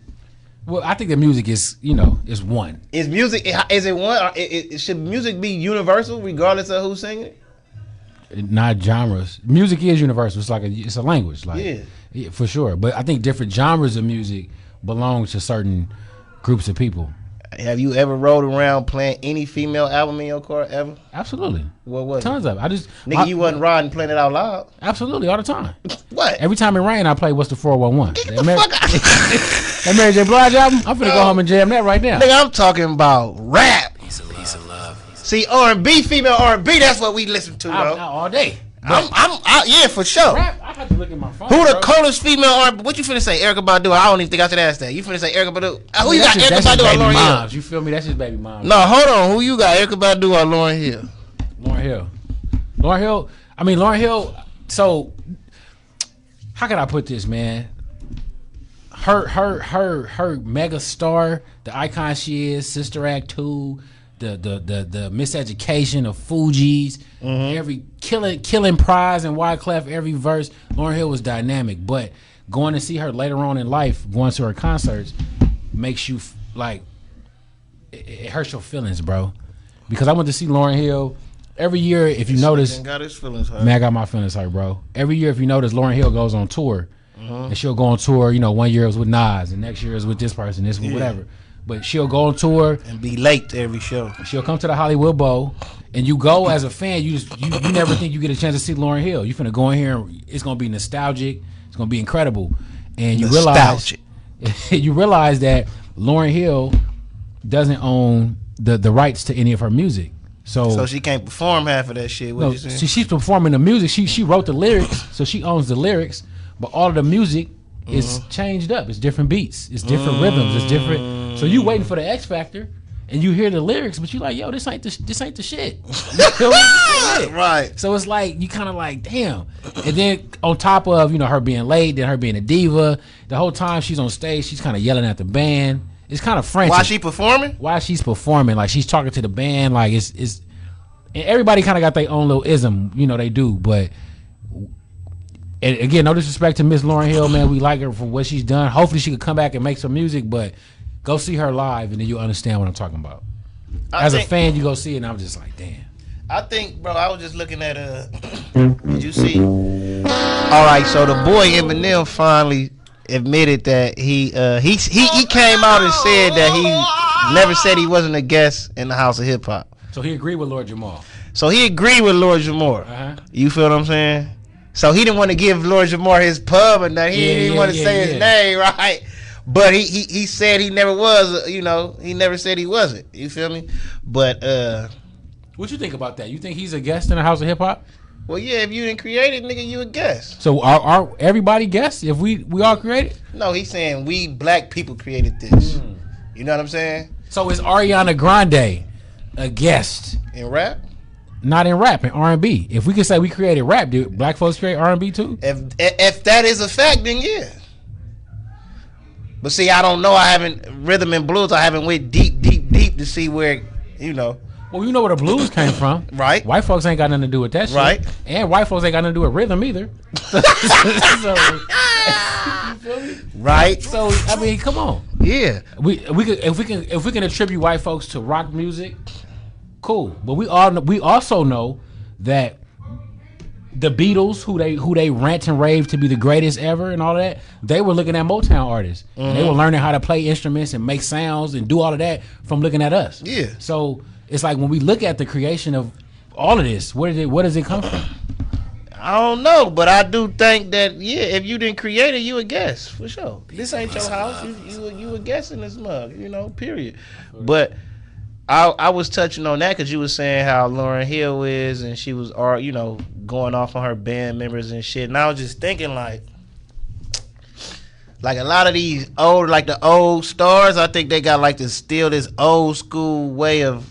Well, I think the music is, is one. Is it one? Should music be universal regardless of who's singing it? Not genres. Music is universal. It's a language. Like, yeah, for sure. But I think different genres of music belong to certain groups of people. Have you ever rode around playing any female album in your car ever? Absolutely. What was Tons of it. You wasn't riding playing it out loud? Absolutely, all the time. What? Every time it rained, I play What's the 411. Get the fuck out. That Mary J. Blige album, I'm finna go home and jam that right now. Nigga, I'm talking about rap. Peace and love. See, R&B, female R&B, that's what we listen to, bro. All day. Yeah, for sure. Rap, I have to look at my phone. Who the coolest female R&B? What you finna say, Erykah Badu? I don't even think I should ask that. You finna say Erykah Badu? Who you got, Erykah Badu or Lauryn Hill? You feel me? That's just baby mom. No, hold on. Who you got, Erykah Badu or Lauryn Hill? Lauryn Hill. So, how can I put this, man? Her mega star, the icon she is, Sister Act 2, the miseducation of Fugees, every killing prize and Wyclef, every verse. Lauryn Hill was dynamic, but going to see her later on in life, going to her concerts, makes you like it hurts your feelings, bro. Because I went to see Lauryn Hill every year. If you notice, got his feelings hurt. Man, I got my feelings hurt, bro. Every year, if you notice, Lauryn Hill goes on tour, and she'll go on tour. 1 year it was with Nas, and next year it was with this person, this one, whatever. But she'll go on tour and be late to every show. She'll come to the Hollywood Bowl, and you go as a fan. You never think you get a chance to see Lauryn Hill. You finna go in here, and it's gonna be nostalgic. It's gonna be incredible, and you realize that Lauryn Hill doesn't own the rights to any of her music. So she can't perform half of that shit. What you saying? She's performing the music. She wrote the lyrics, so she owns the lyrics. But all of the music is changed up. It's different beats. It's different rhythms. It's different. So you waiting for the X Factor, and you hear the lyrics, but you like, yo, this ain't the shit. Right. So it's like you kind of like, damn. And then on top of her being late, then her being a diva, the whole time she's on stage, she's kind of yelling at the band. It's kind of frantic. Why she performing? While she's performing, like she's talking to the band, like it's and everybody kind of got their own little ism, they do. But and again, no disrespect to Miss Lauryn Hill, man. We like her for what she's done. Hopefully, she could come back and make some music, but go see her live, and then you'll understand what I'm talking about. As a fan, you go see it, and I'm just like, damn. I think, bro, I was just looking at did you see? All right, so the boy Eminem finally admitted that he came out and said that he never said he wasn't a guest in the House of Hip Hop. So he agreed with Lord Jamar. You feel what I'm saying? So he didn't want to give Lord Jamar his pub or nothing. He didn't want to say his name, right? But he said he never was, he never said he wasn't. You feel me? But what you think about that? You think he's a guest in the House of Hip Hop? Well, yeah, if you didn't create it, nigga, you a guest. So are everybody guests if we all created? No, he's saying we black people created this. You know what I'm saying? So is Ariana Grande a guest in rap? Not in rap, in R&B. If we could say we created rap, do black folks create R&B too? If that is a fact, then yeah. But see, I don't know. I haven't rhythm and blues. I haven't went deep to see where, you know. Well, you know where the blues came from, right? White folks ain't got nothing to do with that shit, right? And white folks ain't got nothing to do with rhythm either. Right. So I mean, come on. Yeah. We could if we can attribute white folks to rock music, cool. But we also know that the Beatles, who they rant and rave to be the greatest ever and all that, they were looking at Motown artists. And they were learning how to play instruments and make sounds and do all of that from looking at us. Yeah. So it's like when we look at the creation of all of this, where does it come from? I don't know, but I do think that if you didn't create it, you a guest for sure. This ain't your house. You a guest in this mug, you know. Period. But I was touching on that because you was saying how Lauryn Hill is, and she was, going off on her band members and shit. And I was just thinking like a lot of these the old stars, I think they got like this old school way of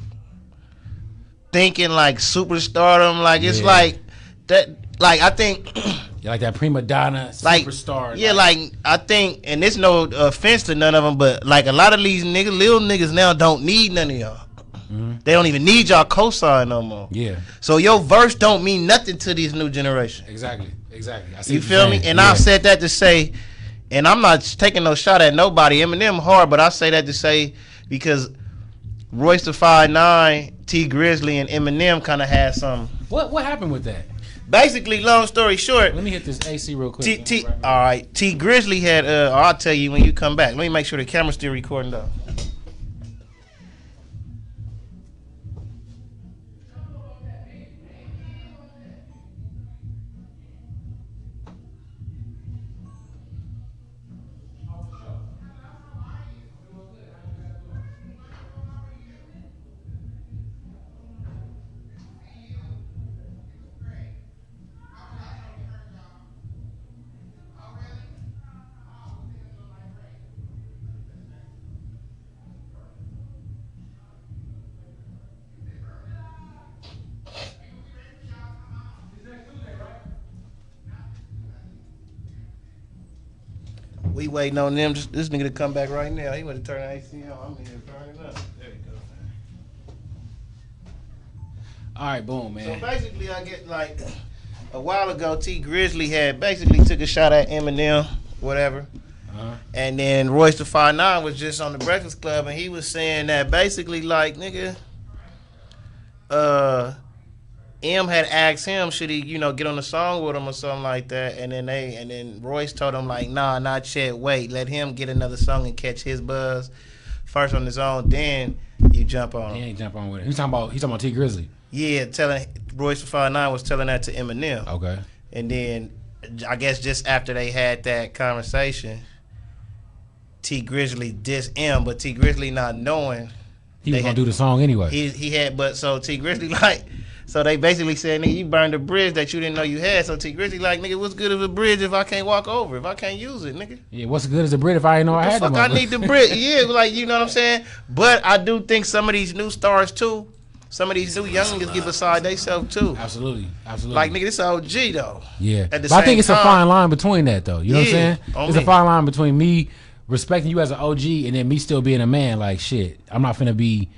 thinking, like superstardom. Like it's like that. Like I think, like that prima donna superstar. Yeah, like I think, and there's no offense to none of them, but like a lot of these little niggas now don't need none of y'all. They don't even need y'all cosign no more. Yeah. So your verse don't mean nothing to these new generation. Exactly. I see you feel me? And I said that to say, and I'm not taking no shot at nobody. Eminem hard, but I say that to say because Royce the 5'9", T Grizzly, and Eminem kind of had some. What happened with that? Basically, long story short. Let me hit this AC real quick. All right. T Grizzly had. I'll tell you when you come back. Let me make sure the camera's still recording though. We waiting on them. This nigga to come back right now. He want to turn the AC on. I'm in here turning it up. There you go, man. All right, boom, man. So basically, I get like a while ago, T Grizzly had basically took a shot at Eminem, whatever. And then Royce the 5'9" was just on the Breakfast Club, and he was saying that basically, like, nigga, M had asked him, should he, get on the song with him or something like that, and then Royce told him like, nah, not yet. Wait, let him get another song and catch his buzz first on his own. Then you jump on him. He ain't jump on with it. He's talking about T Grizzly. Yeah, telling Royce the 5'9" was telling that to Eminem. Okay. And then I guess just after they had that conversation, T Grizzly dissed M, but T Grizzly not knowing he was gonna do the song anyway. He had, but so T Grizzly like. So they basically said, nigga, you burned a bridge that you didn't know you had. So T Grizzly like, nigga, what's good as a bridge if I can't walk over, if I can't use it, nigga? Yeah, what's good as a bridge if I didn't know I had it? I need the bridge. Yeah, like, you know what I'm saying? But I do think some of these new stars, too, some of these new young niggas get beside themselves, too. Absolutely. Like, nigga, this OG, though. Yeah. But I think it's a fine line between that, though. You know what I'm saying? It's a fine line between me respecting you as an OG and then me still being a man. Like, shit, I'm not finna be...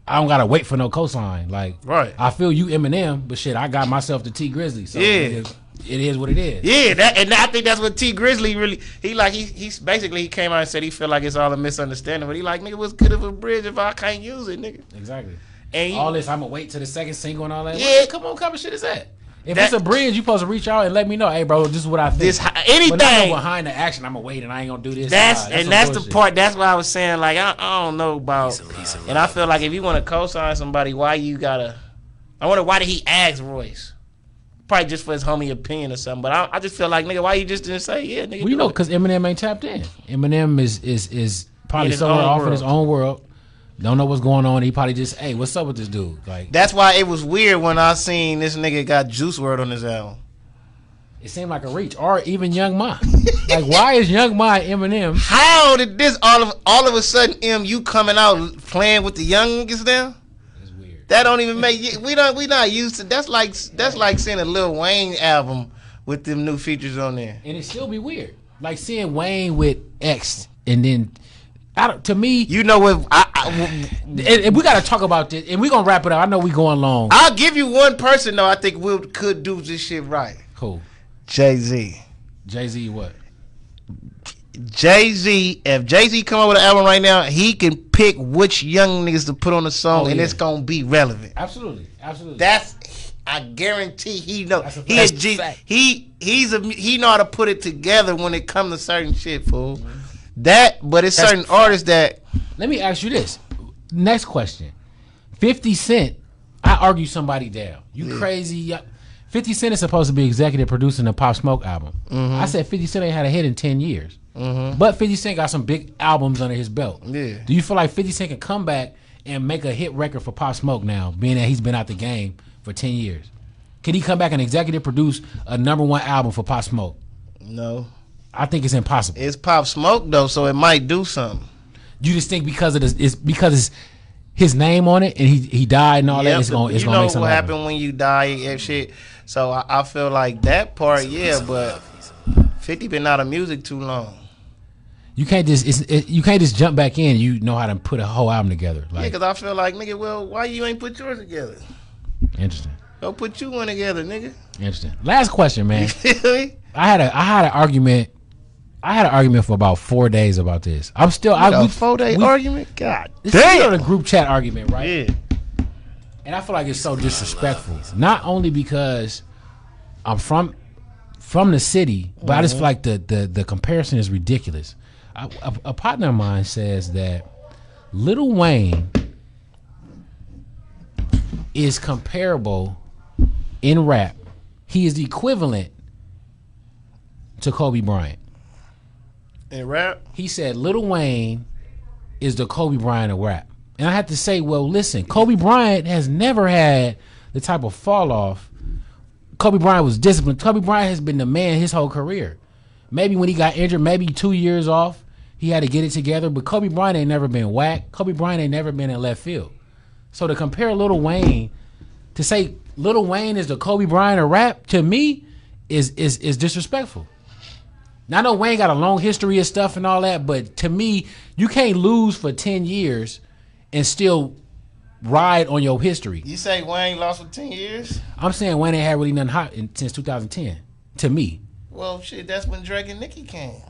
I don't gotta wait for no cosign. Like, right. I feel you Eminem, but shit, I got myself to T Grizzly. So yeah, it is what it is. Yeah, and I think that's what T Grizzly really. He basically he came out and said he feel like it's all a misunderstanding, but he like, nigga, what's good of a bridge if I can't use it, nigga? Exactly. And all this, I'm gonna wait till the second single and all that. Yeah, what kind of shit is that? If it's a bridge, you supposed to reach out and let me know. Hey, bro, this is what I think. Anything behind the action, I'm gonna wait and I ain't gonna do this. That's the part. That's what I was saying. Like I don't know about. And I feel like if you want to co-sign somebody, why you gotta? I wonder why did he ask Royce? Probably just for his homie opinion or something. But I just feel like, nigga, why you just didn't say nigga? Well, because Eminem ain't tapped in. Eminem is probably somewhere off in his own world. Don't know what's going on. He probably just, hey, what's up with this dude? Like, That's why it was weird when I seen this nigga got Juice WRLD on his album. it seemed like a reach, or even Young Ma. Like, why is Young Ma and Eminem? How did this all of a sudden you coming out playing with the young niggas now? It's weird. That don't even make we not used to. That's like seeing a Lil Wayne album with them new features on there. And it still be weird. Like seeing Wayne with X, and then to me, you know what? And we got to talk about this, and we're gonna wrap it up. I know we going long. I'll give you one person though. I think could do this shit right. Who? Jay-Z. Jay-Z what? Jay-Z. If Jay-Z come out with an album right now, he can pick which young niggas to put on the song, and it's gonna be relevant. Absolutely. I guarantee he know. He know how to put it together when it comes to certain shit, fool. But it's certain artists that. Let me ask you this. Next question. 50 Cent, I argue somebody down. You crazy? 50 Cent is supposed to be executive producing the Pop Smoke album. I said 50 Cent ain't had a hit in 10 years. But 50 Cent got some big albums under his belt. Yeah. Do you feel like 50 Cent can come back and make a hit record for Pop Smoke now, being that he's been out the game for 10 years? Can he come back and executive produce a #1 album for Pop Smoke? No. I think it's impossible. It's Pop Smoke though, so it might do something. You just think because of this, it's because it's his name on it and he died and all that, it's gonna make something happen. You know what happened when you die and shit. So I feel like that part, but 50 been out of music too long. You can't just jump back in. You know how to put a whole album together. Like, yeah, because I feel like, nigga, well, why you ain't put yours together? Interesting. Go put you one together, nigga. Interesting. Last question, man. You feel me? I had an argument. I had an argument for about 4 days about this. I'm still a 4-day argument. God this damn. is still a group chat argument, right? Yeah. And I feel like it's so disrespectful. Not only because I'm from the city, but I just feel like the comparison is ridiculous. A partner of mine says that Lil Wayne is comparable in rap. He is the equivalent to Kobe Bryant. In rap? He said Lil Wayne is the Kobe Bryant of rap. And I had to say, well, listen, Kobe Bryant has never had the type of fall off. Kobe Bryant was disciplined. Kobe Bryant has been the man his whole career. Maybe when he got injured, maybe 2 years off, he had to get it together. But Kobe Bryant ain't never been whack. Kobe Bryant ain't never been in left field. So to compare Lil Wayne, to say Lil Wayne is the Kobe Bryant of rap, to me, is disrespectful. Now, I know Wayne got a long history of stuff and all that, but to me, you can't lose for 10 years and still ride on your history. You say Wayne lost for 10 years? I'm saying Wayne ain't had really nothing hot since 2010, to me. Well, shit, that's when Drake and Nicki came.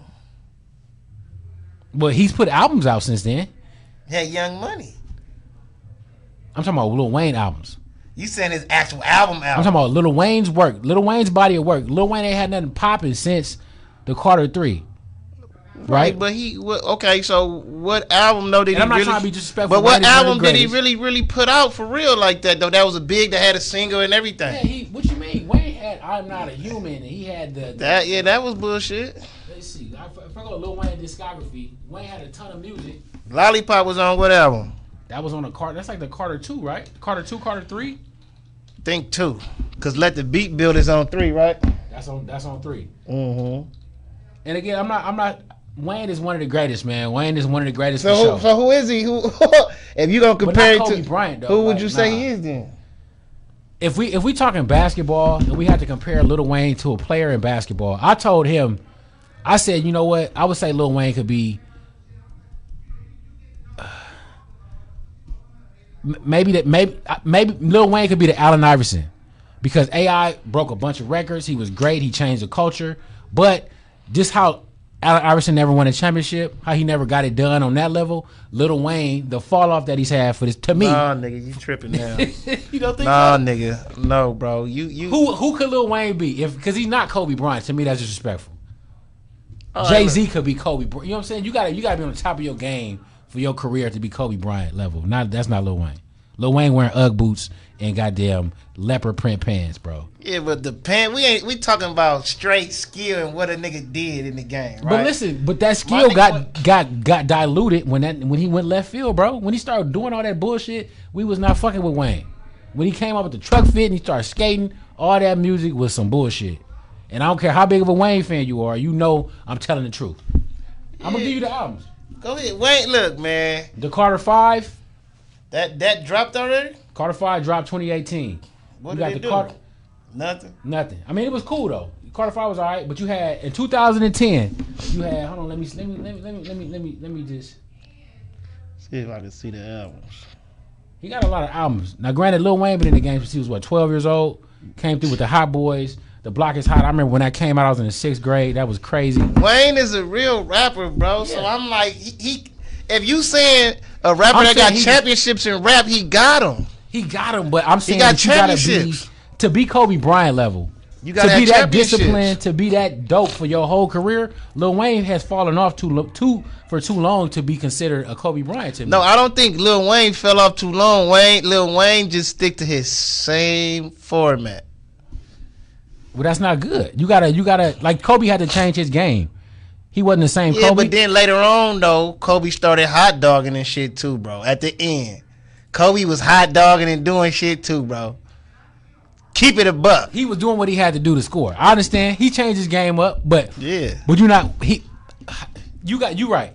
But he's put albums out since then. Had Young Money. I'm talking about Lil Wayne albums. You saying his actual album? I'm talking about Lil Wayne's work. Lil Wayne's body of work. Lil Wayne ain't had nothing popping since the Carter 3. Right? But okay, so what album though did and he I'm not really, trying to be disrespectful. But what album did he really put out for real like that though? That was a big that had a single and everything. Yeah, what you mean? Wayne had I'm Not a Human and he had that was bullshit. Let's see. If I go to Lil Wayne discography, Wayne had a ton of music. Lollipop was on what album? That was on a Carter. That's like the Carter 2, right? Carter 2, Carter 3? Think 2. Cause Let the Beat Build is on 3, right? That's on 3. Mm-hmm. And again, I'm not Wayne is one of the greatest, man. Wayne is one of the greatest. So who is he? Who if you gonna compare it to Bryant, though, who would you say he is then? If we talking basketball and we had to compare Lil Wayne to a player in basketball, I told him, I said, you know what? I would say Lil Wayne could be maybe Lil Wayne could be the Allen Iverson, because AI broke a bunch of records. He was great. He changed the culture, but just how Allen Iverson never won a championship, how he never got it done on that level. Lil Wayne, the fall off that he's had for this, to me. Nah, nigga, you tripping now. You don't think? Nah, so? nigga, no, bro. You who could Lil Wayne be? Because he's not Kobe Bryant. To me, that's disrespectful. Jay-Z could be Kobe Bryant. You know what I'm saying? You gotta be on the top of your game for your career to be Kobe Bryant level. That's not Lil Wayne. Lil Wayne wearing Ugg boots and goddamn leopard print pants, bro. Yeah, but the pants, we talking about straight skill and what a nigga did in the game, right? But listen, that skill got diluted when he went left field, bro. When he started doing all that bullshit, we was not fucking with Wayne. When he came up with the truck fit and he started skating, all that music was some bullshit. And I don't care how big of a Wayne fan you are, you know I'm telling the truth. Yeah. I'm gonna give you the albums. Go ahead, Wayne. Look, man. The Carter 5. That dropped already? Carter 5 dropped 2018. What did it do? Nothing. I mean, it was cool though. Carter 5 was alright, but you had in 2010. You had hold on. Let me just see if I can see the albums. He got a lot of albums. Now, granted, Lil Wayne been in the game since he was, 12 years old. Came through with the Hot Boys. The Block is Hot. I remember when that came out, I was in the 6th grade. That was crazy. Wayne is a real rapper, bro. Yeah. So I'm like, he if you saying a rapper that got championships in rap, he got them. He got them, but I'm saying he got championships. To be Kobe Bryant level. You gotta to be that disciplined, to be that dope for your whole career. Lil Wayne has fallen off for too long to be considered a Kobe Bryant to me. No, I don't think Lil Wayne fell off too long. Lil Wayne just stick to his same format. Well, that's not good. You gotta like Kobe had to change his game. He wasn't the same Kobe. Yeah, but then later on though, Kobe started hot dogging and shit too, bro. At the end, Kobe was hot dogging and doing shit too, bro. Keep it a buck. He was doing what he had to do to score. I understand. He changed his game up, but yeah. But you right.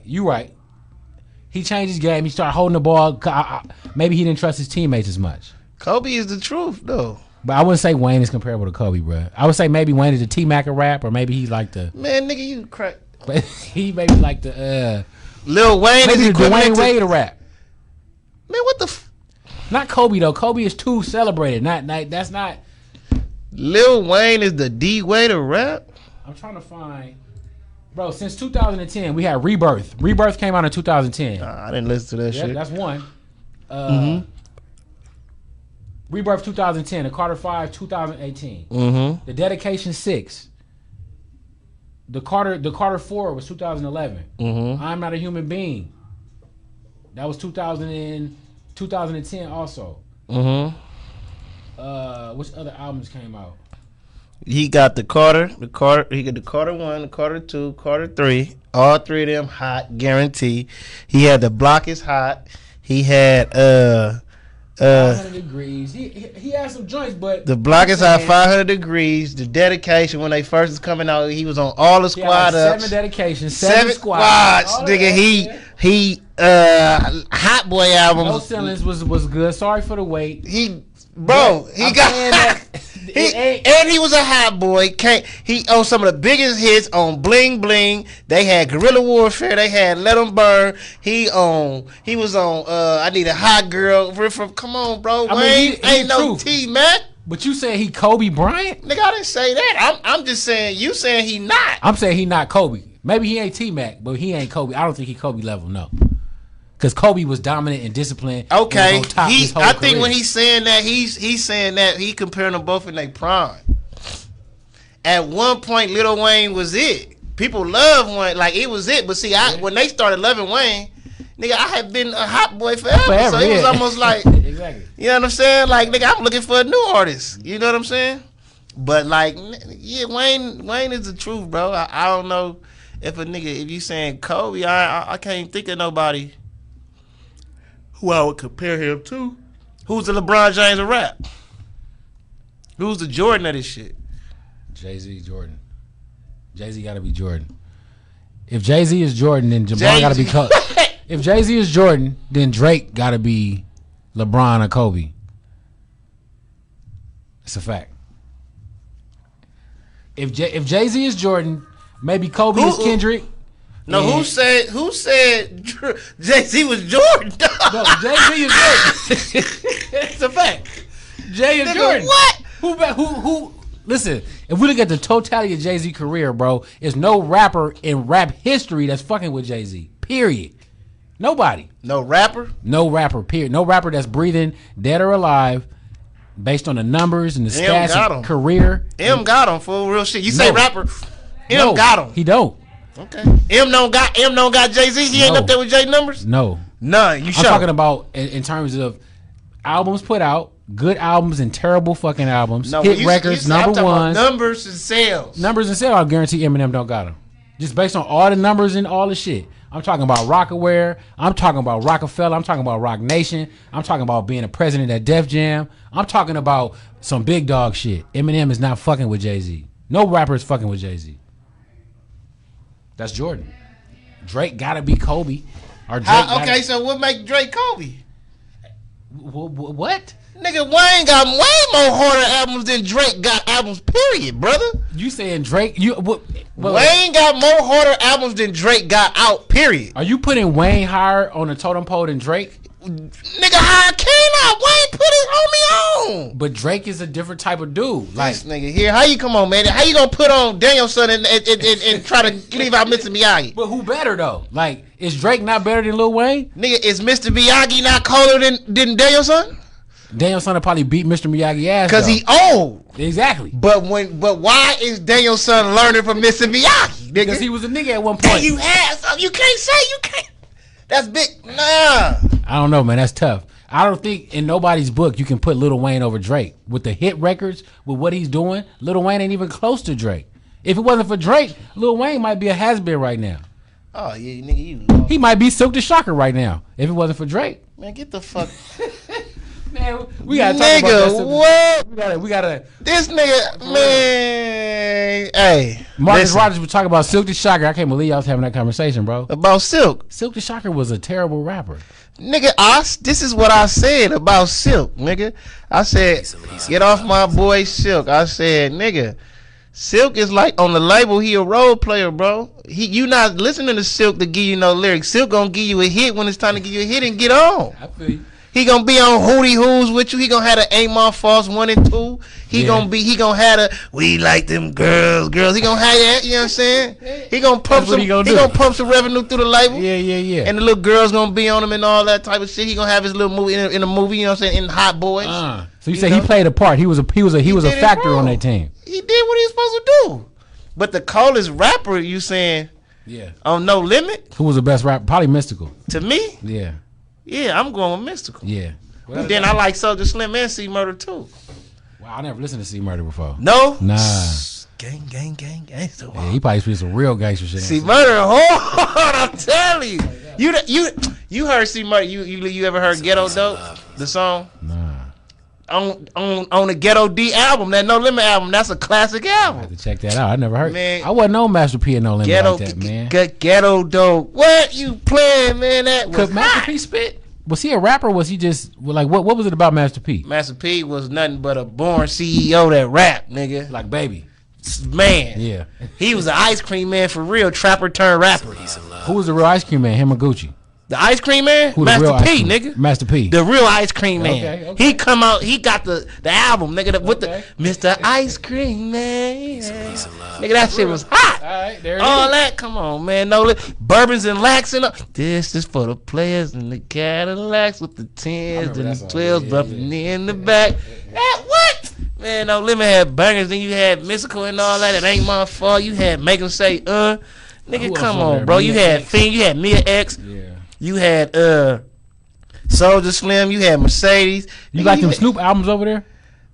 He changed his game. He started holding the ball. Maybe he didn't trust his teammates as much. Kobe is the truth, though. But I wouldn't say Wayne is comparable to Kobe, bro. I would say maybe Wayne is a T-Mac of rap, or maybe he like the man, nigga, you crack. But he maybe like the Lil Wayne maybe is the Dwayne Wade of rap. Man, what the? Not Kobe though. Kobe is too celebrated. Not that's not. Lil Wayne is the D Wade of rap. I'm trying to find, bro. Since 2010, we had Rebirth. Rebirth came out in 2010. I didn't listen to that shit. That's one. Rebirth 2010. The Carter 5 2018. The Dedication 6. The Carter 4 was 2011. I'm Not a Human Being. That was 2010 also. Which other albums came out? He got he got the Carter 1, the Carter 2, Carter 3. All three of them hot, guarantee. He had The Block is Hot. He had 500 Degrees. He had some joints, but The Block is Hot, 500 Degrees. The Dedication, when they first was coming out, he was on all the squad ups. 7 dedications, 7 squads. Nigga, he Hot Boy albums. No Ceilings was good. Sorry for the wait. He got and he was a hot boy. He on some of the biggest hits on Bling Bling. They had Guerrilla Warfare. They had Let 'Em Burn. He was on I Need a Hot Girl. Come on, bro. Wayne ain't no T-Mac. But you saying he Kobe Bryant? Nigga, I didn't say that. I'm just saying you saying he not. I'm saying he not Kobe. Maybe he ain't T-Mac, but he ain't Kobe. I don't think he Kobe level, no. Because Kobe was dominant and disciplined. Okay, I think when he's saying that, he's saying that he comparing them both in their prime. At one point, Lil Wayne was it. People love Wayne, like it was it. But see, when they started loving Wayne, nigga, I had been a hot boy forever. So it was almost like, exactly. You know what I'm saying? Like, nigga, I'm looking for a new artist. You know what I'm saying? But like, yeah, Wayne is the truth, bro. I don't know if if you saying Kobe, I can't think of nobody who I would compare him to. Who's the LeBron James of rap? Who's the Jordan of this shit? Jay-Z, Jordan. Jay-Z gotta be Jordan. If Jay-Z is Jordan, then LeBron gotta be Kobe. If Jay-Z is Jordan, then Drake gotta be LeBron or Kobe. It's a fact. If Jay-Z is Jordan, maybe Kobe is Kendrick. No, who said Jay-Z was Jordan? No, Jay-Z is Jordan. It's a fact. Jay is Jordan. What? Who? Listen, if we look at the totality of Jay-Z career, bro, there's no rapper in rap history that's fucking with Jay-Z. Period. Nobody. No rapper? No rapper, period. No rapper that's breathing, dead or alive, based on the numbers and the stats of career. M got him for real shit. You say rapper, M got him. He don't. Okay. M don't got Jay-Z. He ain't up there with Jay numbers. No, none. I'm talking about in terms of. albums put out, good albums and terrible fucking albums, No, hit you- records, you- I'm number talking about ones. numbers and sales. Numbers and sales, I guarantee Eminem don't got them. Just based on all the numbers and all the shit. I'm talking about Rockaware. I'm talking about Rockefeller. I'm talking about Rock Nation. I'm talking about being a president at Def Jam. I'm talking about some big dog shit. Eminem is not fucking with Jay-Z. No rapper is fucking with Jay-Z. That's Jordan. Drake gotta be Kobe. Or Drake Okay, so what make Drake Kobe? What? Nigga, Wayne got way more harder albums than Drake got albums, period, brother. You saying Drake? Wayne got more harder albums than Drake got out, period. Are you putting Wayne higher on the totem pole than Drake? Nigga, how can I? Wayne put his homie on. But Drake is a different type of dude. Like This nigga here, how you come on, man? How you gonna put on Danielson and try to leave out Mr. Miyagi? But who better though? Like, is Drake not better than Lil Wayne? Nigga, is Mr. Miyagi not colder than Danielson? Danielson will probably beat Mr. Miyagi ass Cause though. he old. Exactly. But why is Danielson learning from Mr. Miyagi? Nigga? Because he was a nigga at one point. And you had something. You can't say you can't. That's big. Nah. I don't know, man. That's tough. I don't think in nobody's book you can put Lil Wayne over Drake. With the hit records, with what he's doing, Lil Wayne ain't even close to Drake. If it wasn't for Drake, Lil Wayne might be a has-been right now. Oh yeah, nigga, you lost. He might be Silk the Shocker right now. If it wasn't for Drake. Man, get the fuck. Man, we gotta talk about that. What? We gotta. This nigga, man. Hey, Marcus listen. Rogers was talking about Silk the Shocker. I can't believe y'all was having that conversation, bro. About Silk. Silk the Shocker was a terrible rapper. Nigga, this is what I said about Silk, nigga. I said, get off my boy Silk. I said, nigga, Silk is like on the label, he a role player, bro. You not listening to Silk to give you no lyrics. Silk gonna give you a hit when it's time to give you a hit and get on. I feel you. He gonna be on Hootie Who's with you. He gonna have the Amon Falls 1 and 2. He gonna have the We Like Them Girls. He gonna have that, you know what I'm saying? He gonna pump some he gonna pump some revenue through the label. Yeah. And the little girls gonna be on him and all that type of shit. He gonna have his little movie in a movie, you know what I'm saying, in Hot Boys. So you say he played a part. He was a factor on that team. He did what he was supposed to do. But the coldest rapper, you saying, on No Limit? Who was the best rapper? Probably Mystical. To me? Yeah. Yeah, I'm going with Mystical. Yeah. Well, And then I like Soulja Slim and C Murder too. Wow, I never listened to C Murder before. No? Nah. Gang, gangster. Yeah, he probably speaks some real gangster shit. C Murder hard, I'm telling you. You heard C Murder. You ever heard Ghetto Dope? The song? Nah. On the Ghetto D album, that No Limit album, that's a classic album. I have to check that out. I never heard. Man, I wasn't on Master P and No Limit Ghetto, like that, man. Ghetto Dope. What you playing, man? That was Could Master P spit? Was he a rapper? Or was he just like what was it about Master P? Master P was nothing but a born CEO that rap, nigga. Like Baby. Man. Yeah. He was an ice cream man for real, trapper turned rapper. Who was the real ice cream man? Him or Gucci? The ice cream man? Who the real Master P, ice cream- nigga. Master P. The real ice cream man. Okay. He come out, he got the album, nigga, with the Mr. Ice Cream Man. Nigga, that shit was hot. All right, there it All is. that, come on, man. No, bourbons and lax and this is for the players in the Cadillacs with the 10s and the 12s bumping in the back. That what? Man, No Limit had bangers, then you had Mystical and all that. It ain't my fault. You had Make 'Em Say, Nigga, Who else come on on, there? bro. Mia You had X? Fiend, you had Mia X. Yeah. You had Soulja Slim, you had Mercedes. You got them Snoop albums over there?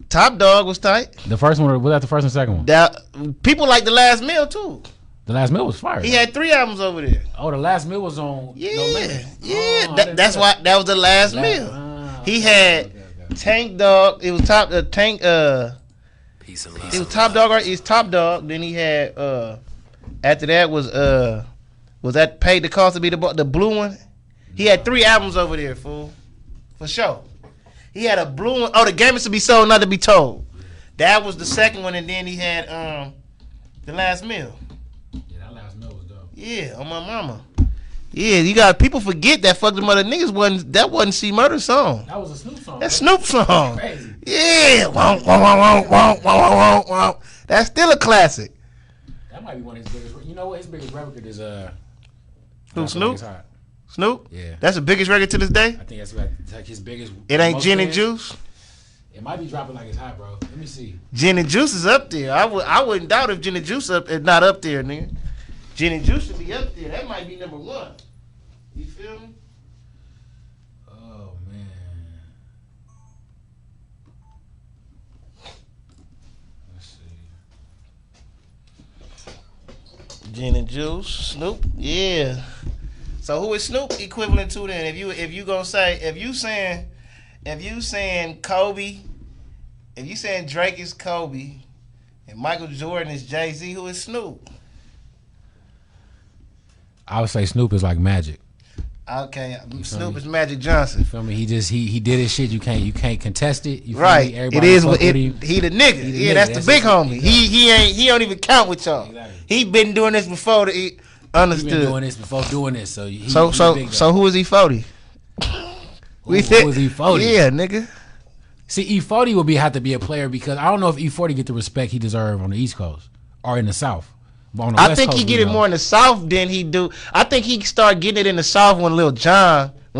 Top Dog was tight. The first one, was that the first and second one? That people like The Last Meal too. The Last Meal was fire. He had 3 albums over there. Oh, The Last Meal was on. Yeah, No Limit. yeah. Oh, That's why that was The Last Meal. He had Tank Dog. It was top Tank. Peace and It was Top Dog. Right? It's Top Dog. Then he had after that was that Paid the Cost to Be the blue one. He had 3 albums over there, fool. For sure. He had a blue one. Oh, The Game is to Be Sold, Not to Be Told. That was the second one, and then he had The Last Meal. Yeah, that Last Meal was dope. Yeah, on my mama. Yeah, you got people forget that Fuck Them Other Niggas wasn't C Murder song. That was a Snoop song. That's Snoop song. Crazy. Yeah. Womp. That's still a classic. That might be one of his biggest. You know what? His biggest record is Who, Snoop? It's Hot. Snoop? Yeah. That's the biggest record to this day? I think that's like his biggest. It ain't most Gin and fans. Juice? It might be dropping like it's hot, bro. Let me see. Gin and Juice is up there. I wouldn't doubt if Gin and Juice is not up there, nigga. Gin and Juice should be up there. That might be number 1. You feel me? Oh man. Gin and Juice. Snoop. Yeah. So who is Snoop equivalent to then? If you gonna say if you saying Kobe, if you saying Drake is Kobe, and Michael Jordan is Jay-Z, who is Snoop? I would say Snoop is like Magic. Okay, Snoop is Magic Johnson. You feel me? He did his shit. You can't contest it. You feel Right. me? Everybody It is fuck what with it. him. He the nigga. He Yeah, the nigga. that's the big homie. Exactly. He don't even count with y'all. Exactly. He been doing this before. He understood. He been doing this before doing this. So he So who is E40? Who is E40? Yeah, nigga. See, E40 would have to be a player because I don't know if E40 get the respect he deserve on the East Coast or in the South. But on the I West think Coast, he get it more in the South than he do. I think he start getting it in the South when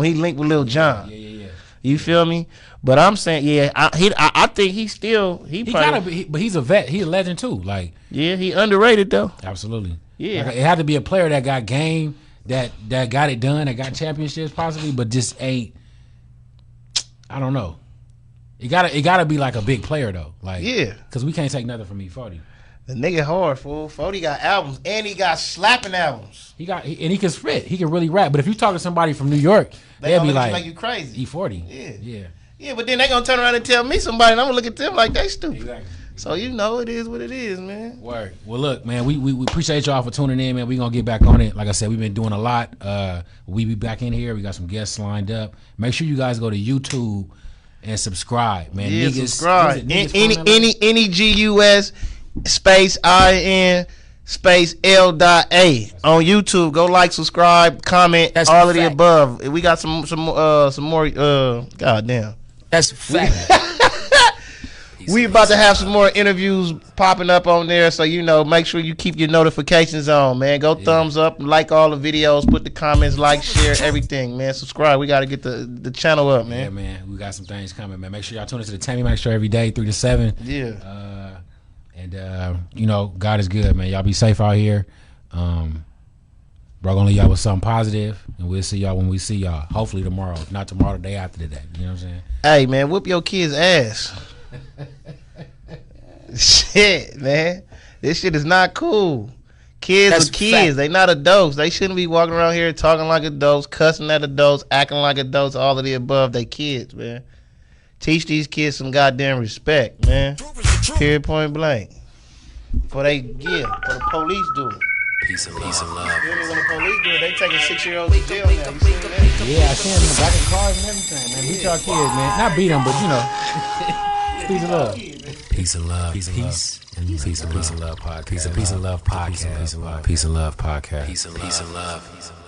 he linked with Lil Jon. Yeah. You feel me? But I'm saying, yeah, I think he probably, gotta be, but he's a vet. He's a legend too. Like, yeah, he underrated though. Absolutely. Yeah, like, it had to be a player that got game, that got it done, that got championships possibly, but just ain't. I don't know. It gotta be like a big player though. Like, yeah, because we can't take nothing from E40. The nigga hard, fool. 40 got albums, and he got slapping albums. And he can spit. He can really rap. But if you talk to somebody from New York, they'll be like you crazy. E40. Yeah. But then they gonna turn around and tell me somebody, and I'm gonna look at them like they stupid. Exactly. So you know it is what it is, man. Word. Well, look, man, we appreciate y'all for tuning in, man. We gonna get back on it. Like I said, we've been doing a lot. We be back in here. We got some guests lined up. Make sure you guys go to YouTube and subscribe, man. Yeah, niggas, subscribe. Any GUS space IN space L.A on YouTube. Go like, subscribe, comment, That's all of the fact. above. We got some more. Goddamn. That's fact. We about to have some more interviews popping up on there, so make sure you keep your notifications on, man. Go thumbs up, like all the videos, put the comments, like, share, everything, man. Subscribe. We got to get the channel up, man. Yeah, man. We 't some things coming, man. Make sure y'all tune into the Tammy Mac Show every day, 3 to 7. Yeah. God is good, man. Y'all be safe out here. Bro, gonna leave y'all with something positive, and we'll see y'all when we see y'all. Hopefully tomorrow. If not tomorrow, the day after the day. You know what I'm saying? Hey, man, whoop your kid's ass. Shit, man. This shit is not cool. Kids are kids. They not adults. They shouldn't be walking around here talking like adults, cussing at adults, acting like adults, all of the above. They kids, man. Teach these kids some goddamn respect, man. Period, point blank. For the police do it. Peace and love. When the police do it, they taking 6-year-olds to jail now. You seen that? Yeah, I seen them in the back of cars and everything, man. Beat y'all kids, man. Not beat them, but peace and love. Peace and love. Peace and love podcast. Peace and love podcast. Peace and love podcast. Peace and love podcast. Peace and love.